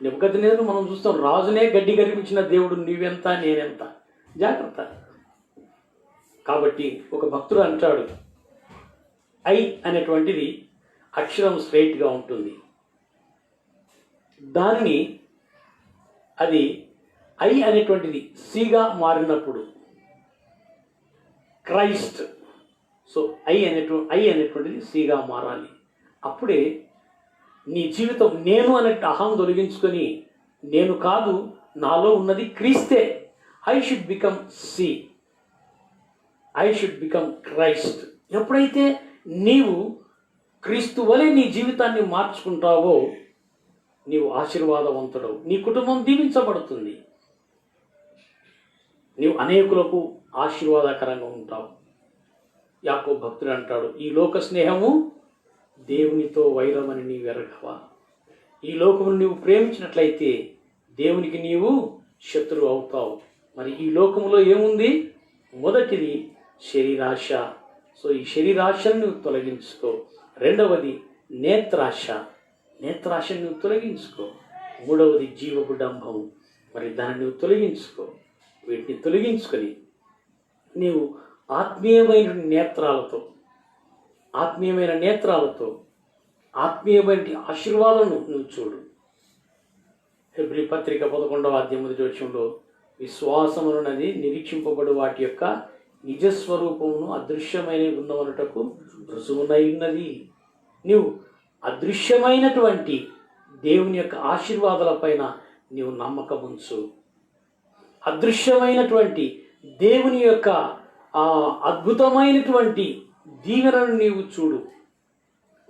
నెబుకద్నెజరు మనం చూస్తాం, రాజునే గడ్డి కనిపించిన దేవుడు నీవెంత నేనెంత. జాగ్రత్త. కాబట్టి ఒక భక్తుడు అంటాడు, ఐ అనేటువంటిది అక్షరం స్ట్రైట్గా ఉంటుంది, దానిని అది ఐ అనేటువంటిది సిగా మారినప్పుడు క్రైస్ట్, సో ఐ అనేటువంటిది సిగా మారాలి. అప్పుడే నీ జీవితం నేను అనే అహం తొలగించుకొని, నేను కాదు, నాలో ఉన్నది క్రీస్తే. I should become C, I should become Christ. ఎప్పుడైతే నీవు క్రీస్తు వలె నీ జీవితాన్ని మార్చుకుంటావో నీవు ఆశీర్వాదవంతుడవు, నీ కుటుంబం దీవించబడుతుంది, నీవు అనేకులకు ఆశీర్వాదకరంగా ఉంటావు. యాకోబు భక్తుడు అంటాడు, ఈ లోక స్నేహము దేవునితో వైరమని నీవు ఎరగవా. ఈ లోకమును నీవు ప్రేమించినట్లయితే దేవునికి నీవు శత్రువు అవుతావు. మరి ఈ లోకములో ఏముంది? మొదటిది శరీరాశ. సో ఈ శరీరాశను నువ్వు తొలగించుకో. రెండవది నేత్రాశ, నేత్రాశను నువ్వు తొలగించుకో. మూడవది జీవపు డంభం, మరి దాన్ని నువ్వు తొలగించుకో. వీటిని తొలగించుకొని నీవు ఆత్మీయమైన నేత్రాలతో ఆత్మీయమైన ఆశీర్వాదాలను నువ్వు చూడు. హెబ్రీ పత్రిక 11వ అధ్యాయం 1వ వచనంలో విశ్వాసమున్నది నిరీక్షింపబడు వాటి యొక్క నిజస్వరూపమును అదృశ్యమైన ఉన్నవనుటకు రుజువునై ఉన్నది. నీవు అదృశ్యమైనటువంటి దేవుని యొక్క ఆశీర్వాదాల పైన నీవు నమ్మకం ఉంచు. అదృశ్యమైనటువంటి దేవుని యొక్క అద్భుతమైనటువంటి దీవెనను నీవు చూడు.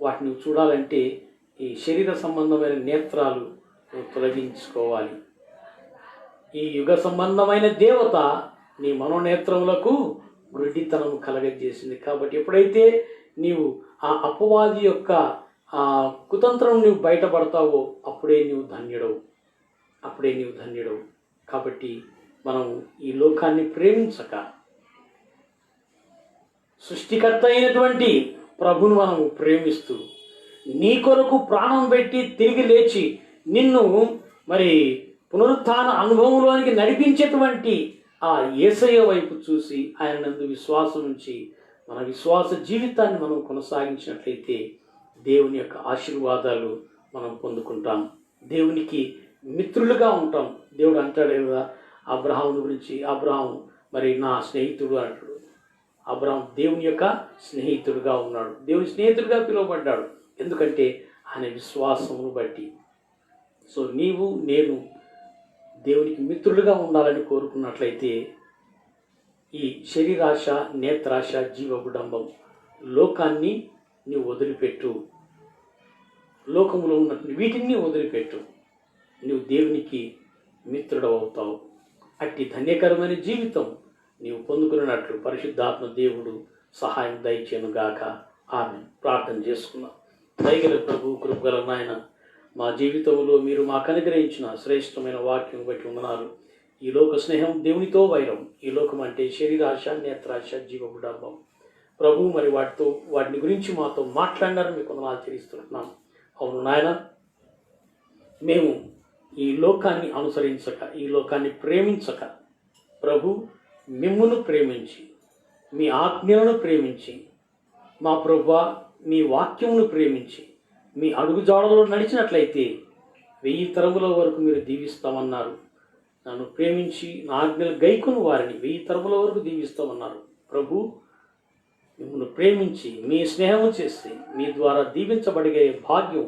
వాటిని నువ్వు చూడాలంటే ఈ శరీర సంబంధమైన నేత్రాలు నువ్వు తొలగించుకోవాలి. ఈ యుగ సంబంధమైన దేవత నీ మనోనేత్రములకు గుడ్డితనం కలగజేసింది. కాబట్టి ఎప్పుడైతే నీవు ఆ అపవాది యొక్క కుతంత్రం నువ్వు బయటపడతావో అప్పుడే నీవు ధన్యుడవు. కాబట్టి మనం ఈ లోకాన్ని ప్రేమించక సృష్టికర్త అయినటువంటి ప్రభువును మనము ప్రేమిస్తూ నీ కొరకు ప్రాణం పెట్టి తిరిగి లేచి నిన్ను మరి పునరుత్థాన అనుభవంలోనికి నడిపించేటువంటి ఆ యేసయ్య వైపు చూసి ఆయన నందు విశ్వాసం ఉంచి మన విశ్వాస జీవితాన్ని మనం కొనసాగించినట్లయితే దేవుని యొక్క ఆశీర్వాదాలు మనం పొందుకుంటాం. దేవునికి మిత్రులుగా ఉంటాం. దేవుడు అంటాడు కదా అబ్రహాముని గురించి, అబ్రహాము మరి నా స్నేహితుడు అంటాడు. అబ్రహాం దేవుని యొక్క స్నేహితుడుగా ఉన్నాడు, దేవుని స్నేహితుడిగా పిలువబడ్డాడు. ఎందుకంటే ఆయన విశ్వాసమును బట్టి. సో నీవు నేను దేవునికి మిత్రులుగా ఉండాలని కోరుకున్నట్లయితే ఈ శరీరాశ, నేత్రాశ, జీవబుడంబం, లోకాన్ని నీవు వదిలిపెట్టు. లోకంలో ఉన్నటువంటి వీటిని వదిలిపెట్టు. నువ్వు దేవునికి మిత్రుడవుతావు. అట్టి ధన్యకరమైన జీవితం నీవు పొందుకున్నట్లు పరిశుద్ధాత్మ దేవుడు సహాయం దయచేయునుగాక. ఆమె ప్రార్థన చేసుకున్నాం. దయగల ప్రభు, కృపగల నాయన, మా జీవితంలో మీరు మాకు అనుగ్రహించిన శ్రేష్టమైన వాక్యం బట్టి వందనాలు. ఈ లోక స్నేహం దేవునితో వైరం. ఈ లోకం అంటే శరీరాశ, నేత్రాశ, జీవబుడంబం. ప్రభు మరి వాటిని గురించి మాతో మాట్లాడినారు, మీకు వందనాలు చెల్లిస్తున్నాం. అవును నాయన, మేము ఈ లోకాన్ని అనుసరించక, ఈ లోకాన్ని ప్రేమించక, ప్రభు మిమ్మును ప్రేమించి, మీ ఆజ్ఞలను ప్రేమించి, మా ప్రభువా మీ వాక్యమును ప్రేమించి, మీ అడుగుజాడలో నడిచినట్లయితే 1000 తరముల వరకు మీరు దీవిస్తామన్నారు. నన్ను ప్రేమించి నా ఆజ్ఞలు గైకొను వారిని 1000 తరముల వరకు దీవిస్తామన్నారు. ప్రభు మిమ్మల్ని ప్రేమించి మీ స్నేహము చేస్తే మీ ద్వారా దీవించబడిగే భాగ్యం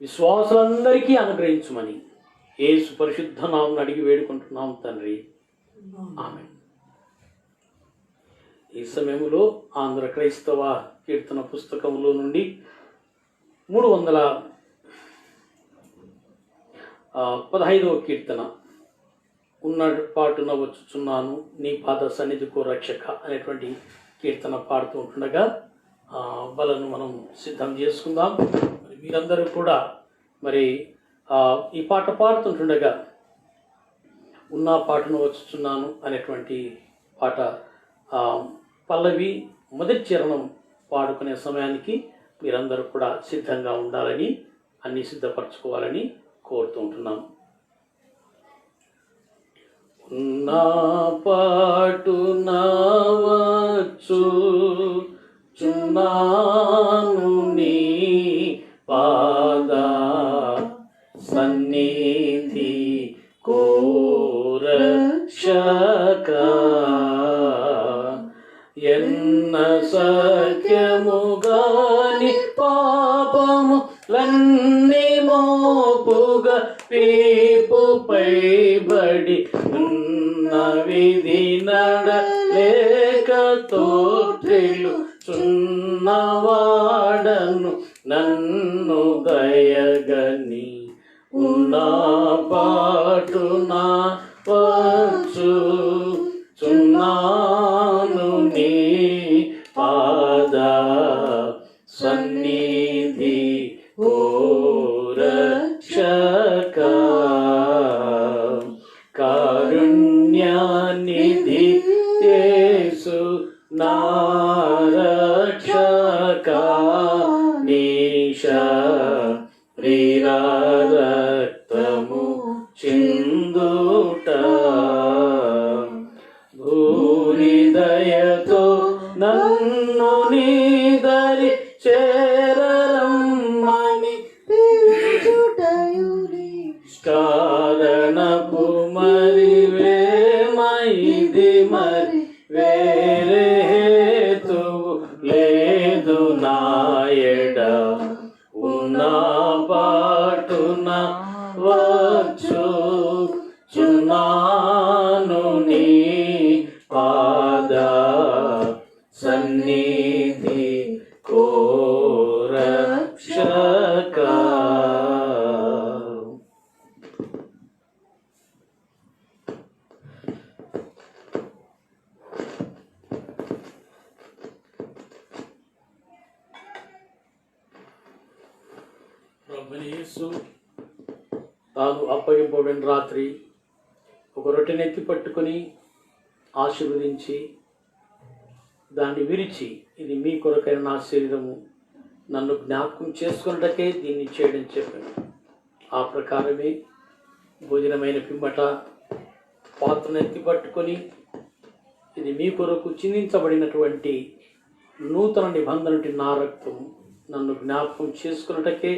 విశ్వాసులందరికీ అనుగ్రహించమని యేసు పరిశుద్ధ నామమున అడిగి వేడుకుంటున్నాం తండ్రి. ఆమేన్. ఈ సమయంలో ఆంధ్ర క్రైస్తవ కీర్తన పుస్తకంలో నుండి 315వ కీర్తన, ఉన్న పాటున వచ్చుచున్నాను నీ పాద సన్నిధికో రక్షక అనేటువంటి కీర్తన పాడుతూ ఉంటుండగా బలను మనం సిద్ధం చేసుకుందాం. మీరందరూ కూడా మరి ఈ పాట పాడుతుంటుండగా ఉన్న పాటను వచ్చుచున్నాను అనేటువంటి పాట పల్లవి మొదటి చరణం పాడుకునే సమయానికి మీరందరూ కూడా సిద్ధంగా ఉండాలని, అన్నీ సిద్ధపరచుకోవాలని కోరుతూ ఉంటున్నాం. నా పాటున వచ్చుచున్నాను నీ పాద సన్నిధి కో రక్షక, ఎన్న సఖ్యముగాని పాపము లన్ని మోపుగా పీపుపై బడి ఉన్న విధి నడలేక తోట్రిల్లు చున్నవాడను నన్ను దయగని, ఉన్న పాటున వచ్చుచున్నాను నీ పాద సన్నిధి ఓ రక్షక, కారుణ్యనిధి యేసు నా రక్షక, నీ దేవుని దయతో నన్ను నీదరి చేరరమ్మని కారణపు మరి వేమైది మరి వేరే హేతువు లేదు నాయడ ఉన్న పాటున వచ్చు చున్నాను నీ పాద సన్నిధి కోరక్షక. ప్రభువైన యేసు తాను అప్పగింపబడిన రాత్రి ఒక రొట్టెని ఎత్తి పట్టుకొని ఆశీర్వదించి దాన్ని విరిచి, ఇది మీ కొరకైన నా శరీరము, నన్ను జ్ఞాపకం చేసుకున్నటకే దీన్ని చేయడం చెప్పాను. ఆ ప్రకారమే భోజనమైన పిమ్మట పాత్రను ఎత్తి పట్టుకొని, ఇది మీ కొరకు చిందించబడినటువంటి నూతన నిబంధన నా రక్తం, నన్ను జ్ఞాపకం చేసుకున్నటకే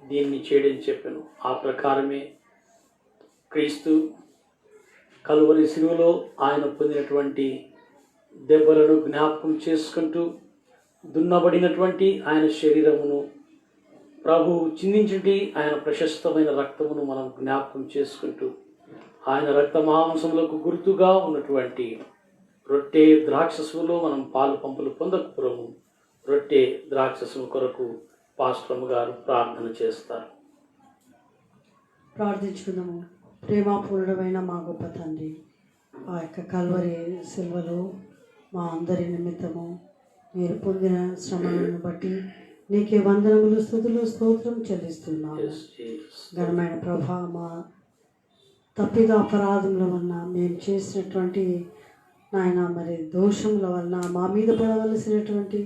దీన్ని చేయడం చెప్పాను. ఆ ప్రకారమే క్రీస్తు కలువరి శిలువలో ఆయన పొందినటువంటి దెబ్బలను జ్ఞాపకం చేసుకుంటూ దున్నబడినటువంటి ఆయన శరీరమును, ప్రభు చిందించుటి ఆయన ప్రశస్తమైన రక్తమును మనం జ్ఞాపకం చేసుకుంటూ, ఆయన రక్త మాంసములకు గుర్తుగా ఉన్నటువంటి రొట్టె ద్రాక్షసులో మనం పాలు పంపులు పొందకపోవము, రొట్టె ద్రాక్షసు కొరకు పాస్టమ్ గారు ప్రార్థన చేస్తారు. ప్రార్థించుకుందాము. ప్రేమపూర్ణమైన మా గొప్ప తండ్రి, ఆ యొక్క కల్వరి సిల్వలో మా అందరి నిమిత్తము మీరు పొందిన శ్రమలను బట్టి నీకే వందనములు, స్తుతులు, స్తోత్రం చెల్లిస్తున్నాము. ఘనమైన ప్రభా, మా తప్పిద అపరాధముల వలన మేము చేసినటువంటి నాయన మరి దోషముల వలన మా మీద పడవలసినటువంటి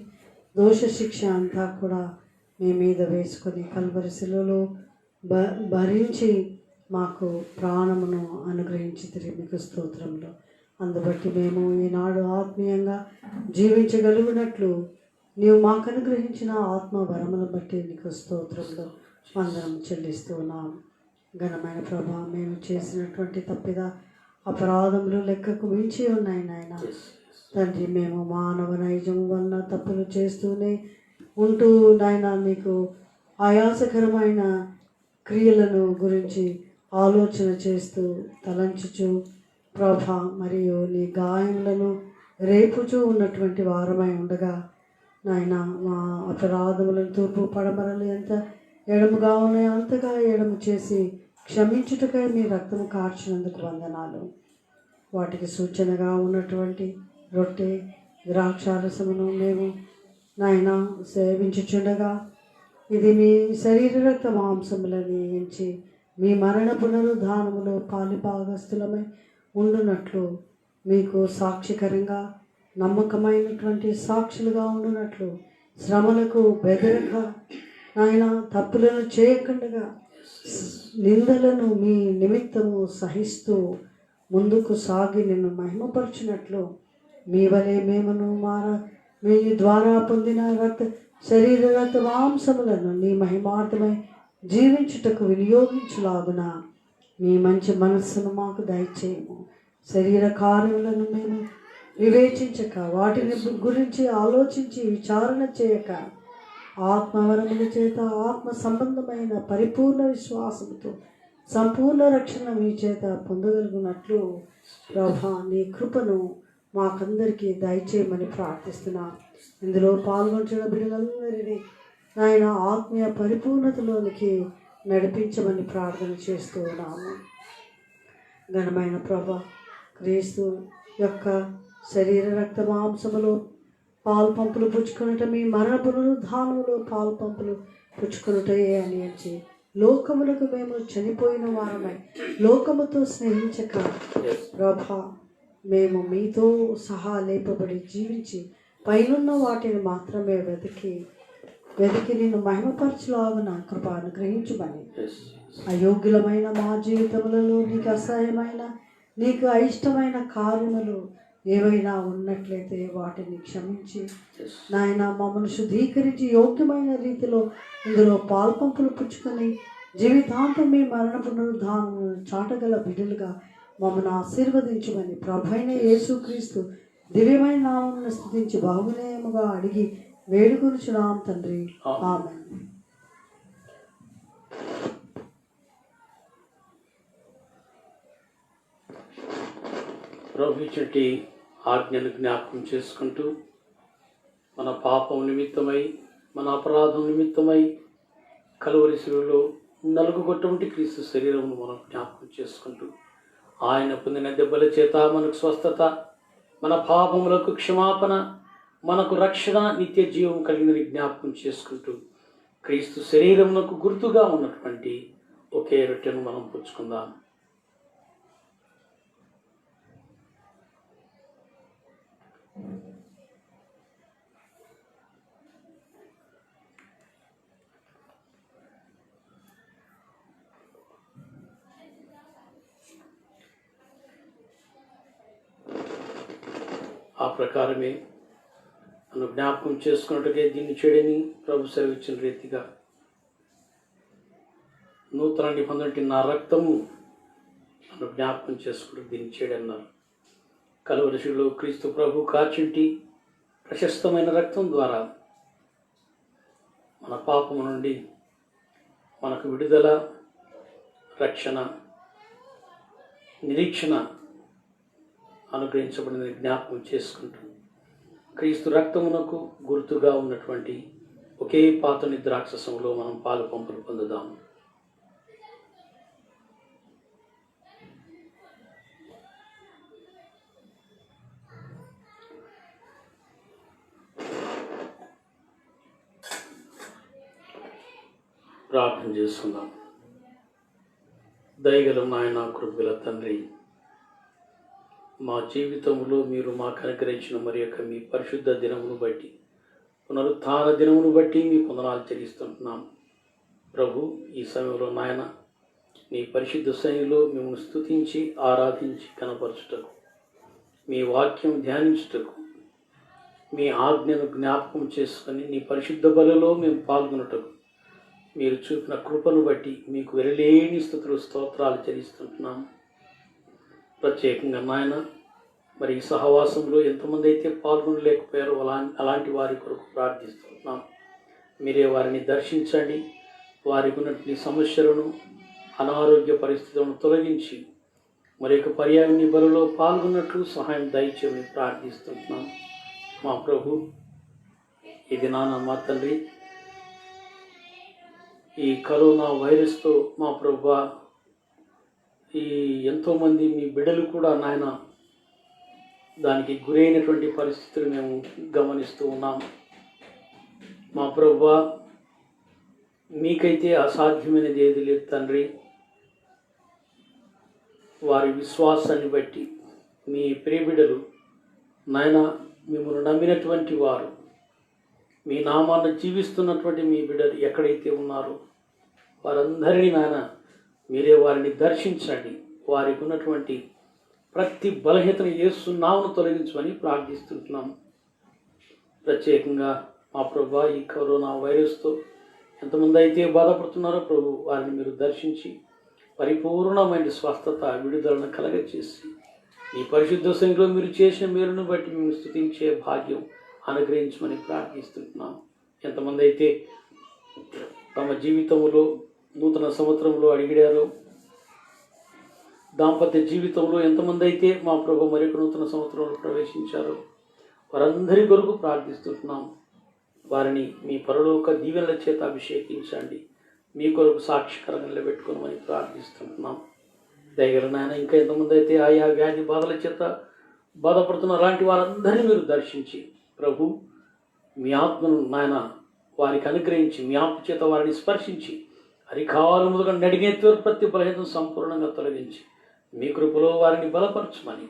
దోష శిక్ష అంతా కూడా మీ మీద వేసుకొని కల్వరి శిలువలో భరించి మాకు ప్రాణమును అనుగ్రహించి తిరిగి మీకు స్తోత్రంలో అందుబట్టి మేము ఈనాడు ఆత్మీయంగా జీవించగలిగినట్లు నీవు మాకు అనుగ్రహించిన ఆత్మ వరమును బట్టి నీకు స్తోత్రంలో వందనం చెల్లిస్తూ ఉన్నాం. ఘనమైన ప్రభా, మేము చేసినటువంటి తప్పిద అపరాధములు లెక్కకు మించి ఉన్నాయి నాయన తండ్రి. మేము మానవ నైజం వలన తప్పులు చేస్తూనే ఉంటూ నాయన నీకు ఆయాసకరమైన క్రియలను గురించి ఆలోచన చేస్తూ తలంచుచు ప్రభా మరియు నీ గాయములను రేపుచూ ఉన్నటువంటి వారమై ఉండగా నాయన మా అపరాధములను తూర్పు పడమరలు ఎంత ఎడముగా ఉన్నాయో అంతగా ఎడము చేసి క్షమించుటకై మీ రక్తము కార్చినందుకు వందనాలు. వాటికి సూచనగా ఉన్నటువంటి రొట్టె ద్రాక్షారసమును మేము నాయన సేవించుచుండగా ఇది మీ శరీర రక్త మాంసములని ఎంచి మీ మరణ పునరుద్ధానములో పాలిభాగస్థులమై ఉండునట్లు మీకు సాక్షికరంగా నమ్మకమైనటువంటి సాక్షులుగా ఉండునట్లు శ్రమలకు బెదరక నాయన తప్పులను చేయకుండా నిందలను మీ నిమిత్తము సహిస్తూ ముందుకు సాగి నిన్ను మహిమపరచినట్లు మీ వలె మేమును మీ ద్వారా పొందిన శరీర రక్త మాంసములను నీ మహిమార్థమై జీవించుటకు వినియోగించులాగున మీ మంచి మనస్సును మాకు దయచేయము. శరీర కార్యములను మేము వివేచించక వాటిని గురించి ఆలోచించి విచారణ చేయక ఆత్మవరముల చేత ఆత్మ సంబంధమైన పరిపూర్ణ విశ్వాసంతో సంపూర్ణ రక్షణ మీ చేత పొందగలుగునట్లు ప్రభా నీ కృపను మాకందరికీ దయచేయమని ప్రార్థిస్తున్నాం. ఇందులో పాల్గొంటున్న బిడ్డలందరినీ నాయన ఆత్మీయ పరిపూర్ణతలోనికి నడిపించమని ప్రార్థన చేస్తూ ఉన్నాము. ఘనమైన ప్రభా, క్రీస్తు యొక్క శరీర రక్త మాంసములో పాలు పంపులు పుచ్చుకొనుట మీ మరణ పునరుద్ధానములో పాలు పంపులు పుచ్చుకొనుటయే అని అంచి లోకములకు మేము చనిపోయిన వారమై లోకముతో స్నేహించక ప్రభా మేము మీతో సహా లేపబడి జీవించి పైనున్న వాటిని మాత్రమే వెతికి నిన్ను మహిమపరచులాగున కృప అనుగ్రహించుమని అయోగ్యులమైన మా జీవితములలో నీకు అసహ్యమైన నీకు అయిష్టమైన కార్యములు ఏవైనా ఉన్నట్లయితే వాటిని క్షమించి నాయన మమ్మల్ని శుద్ధీకరించి యోగ్యమైన రీతిలో ఇందులో పాల్పంపులు పుచ్చుకొని జీవితాంతం మీ మరణ పునరుద్ధానము చాటగల బిడ్డలుగా మమ్మల్ని ఆశీర్వదించమని ప్రభైన యేసుక్రీస్తు దివ్యమైన నామమును స్తుతించి బాగునేముగా అడిగి వేడుకొనుచున్నాం తండ్రి. ఆమేన్. ప్రభు ఇచ్చటి ఆజ్ఞను జ్ఞాపకం చేసుకుంటూ మన పాపం నిమిత్తమై మన అపరాధం నిమిత్తమై కలువరి శిలువలో నలుగుగొట్టవంటి క్రీస్తు శరీరమును మనం జ్ఞాపకం చేసుకుంటూ ఆయన పొందిన దెబ్బల చేత మనకు స్వస్థత, మన పాపములకు క్షమాపణ, మనకు రక్షణ, నిత్య జీవం కలిగినది జ్ఞాపకం చేసుకుంటూ క్రీస్తు శరీరమునకు గుర్తుగా ఉన్నటువంటి ఒకే రొట్టెను మనం పుచ్చుకుందాం. ఆ ప్రకారమే నన్ను జ్ఞాపకం చేసుకున్నట్టుగా దీన్ని చేయడని ప్రభు సెలవిచ్చిన రీతిగా నూతన నిబంధన నా రక్తము నన్ను జ్ఞాపకం చేసుకుంటూ దీన్ని చేయడన్నారు. కలువరిశిలో క్రీస్తు ప్రభు కార్చింటి ప్రశస్తమైన రక్తం ద్వారా మన పాపము నుండి మనకు విడుదల, రక్షణ, నిరీక్షణ అనుగ్రహించబడిన జ్ఞాపకం చేసుకుంటూ క్రీస్తు రక్తమునకు గుర్తుగా ఉన్నటువంటి ఒకే పాతని ద్రాక్షసంలో మనం పాలు పంపులు పొందుదాము. ప్రార్థన చేసుకుందాం. దయగల నాయన, కృపగల తండ్రి, మా జీవితంలో మీరు మాకు అనుగ్రహించిన మరి యొక్క మీ పరిశుద్ధ దినమును బట్టి, పునరుత్థాన దినమును బట్టి మీ వందనాలు చెల్లిస్తుంటున్నాం. ప్రభు, ఈ సమయంలో నాయన నీ పరిశుద్ధ సన్నిధిలో మేము స్తుతించి ఆరాధించి కనపరచుటకు, మీ వాక్యం ధ్యానించుటకు, మీ ఆజ్ఞను జ్ఞాపకం చేసుకొని నీ పరిశుద్ధ బలలో మేము పాల్గొనుటకు మీరు చూపిన కృపను బట్టి మీకు వెరలేని స్తుతులు స్తోత్రాలు చెల్లిస్తుంటున్నాం. ప్రత్యేకంగా నాయన, మరి ఈ సహవాసంలో ఎంతమంది అయితే పాల్గొనలేకపోయారో అలాంటి వారి కొరకు ప్రార్థిస్తున్నాం. మీరే వారిని దర్శించండి, వారికి ఉన్నటువంటి సమస్యలను, అనారోగ్య పరిస్థితులను తొలగించి మరి యొక్క పర్యాయ బలలో పాల్గొన్నట్లు సహాయం దయచేయమని ప్రార్థిస్తున్నాం. మా ప్రభు, ఇది మా తండ్రి, ఈ కరోనా వైరస్తో మా ప్రభు ఈ ఎంతోమంది మీ బిడ్డలు కూడా నాయన దానికి గురైనటువంటి పరిస్థితులు మేము గమనిస్తూ ఉన్నాం. మా ప్రభువా, మీకైతే అసాధ్యమైనది ఏది లేదు తండ్రి. వారి విశ్వాసాన్ని బట్టి మీ ప్రియబిడ్డలు నాయన, మిమ్మల్ని నమ్మినటువంటి వారు, మీ నామాన్ని జీవిస్తున్నటువంటి మీ బిడ్డలు ఎక్కడైతే ఉన్నారో వారందరినీ నాయన మీరే వారిని దర్శించండి. వారికి ఉన్నటువంటి ప్రతి బలహీనతను యేసునామమున తొలగించమని ప్రార్థిస్తున్నాం. ప్రత్యేకంగా మా ప్రభు, ఈ కరోనా వైరస్తో ఎంతమంది అయితే బాధపడుతున్నారో ప్రభు, వారిని మీరు దర్శించి పరిపూర్ణమైన స్వస్థత, విడుదలను కలగచేసి ఈ పరిశుద్ధ సంఖ్యలో మీరు చేసిన మేలును బట్టి మేము స్తుతించే భాగ్యం అనుగ్రహించమని ప్రార్థిస్తున్నాం. ఎంతమంది అయితే తమ జీవితంలో నూతన సంవత్సరంలో అడిగారో, దాంపత్య జీవితంలో ఎంతమంది అయితే మా ప్రభు మరొక నూతన సంవత్సరంలో ప్రవేశించారో వారందరి కొరకు ప్రార్థిస్తున్నాం. వారిని మీ పరలోక దీవెనల చేత అభిషేకించండి, మీ కొరకు సాక్షికరంగా నిలబెట్టుకోమని ప్రార్థిస్తున్నాం. దయగల నాయన, ఇంకా ఎంతమంది అయితే ఆయా వ్యాధి బాధల చేత బాధపడుతున్న అలాంటి వారందరినీ మీరు దర్శించి ప్రభు, మీ ఆత్మను నాయన వారికి అనుగ్రహించి, మీ ఆత్మ చేత వారిని స్పర్శించి అరికాలములుగా నడిగేత్వ ప్రతి బలహీనతను సంపూర్ణంగా తొలగించి మీ కృపలో వారిని బలపరచమని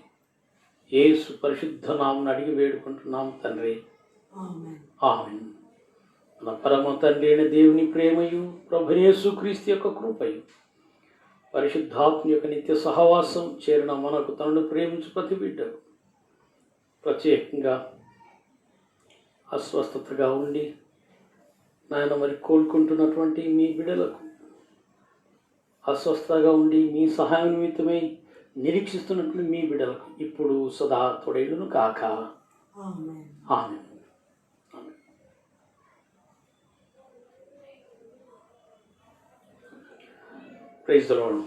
యేసు పరిశుద్ధ నామమున అడిగి వేడుకుంటున్నాం తండ్రి. ఆమేన్. మన పరమ తండ్రి అయిన దేవుని ప్రేమయు, ప్రభు యేసు క్రీస్తు యొక్క కృపయు, పరిశుద్ధాత్మ యొక్క నిత్య సహవాసం చేరిన మనకు తనను ప్రేమించు ప్రతి బిడ్డకు ప్రత్యేకంగా అస్వస్థతగా ఉండి నాయన మరి కోలుకుంటున్నటువంటి మీ బిడ్డలకు, అస్వస్థతగా ఉండి మీ సహాయం నిమిత్తమై నిరీక్షిస్తున్నట్లు మీ బిడ్డలకు ఇప్పుడు సదా తోడేయును కాక. ఆమేన్. ఆమేన్. Praise the lord.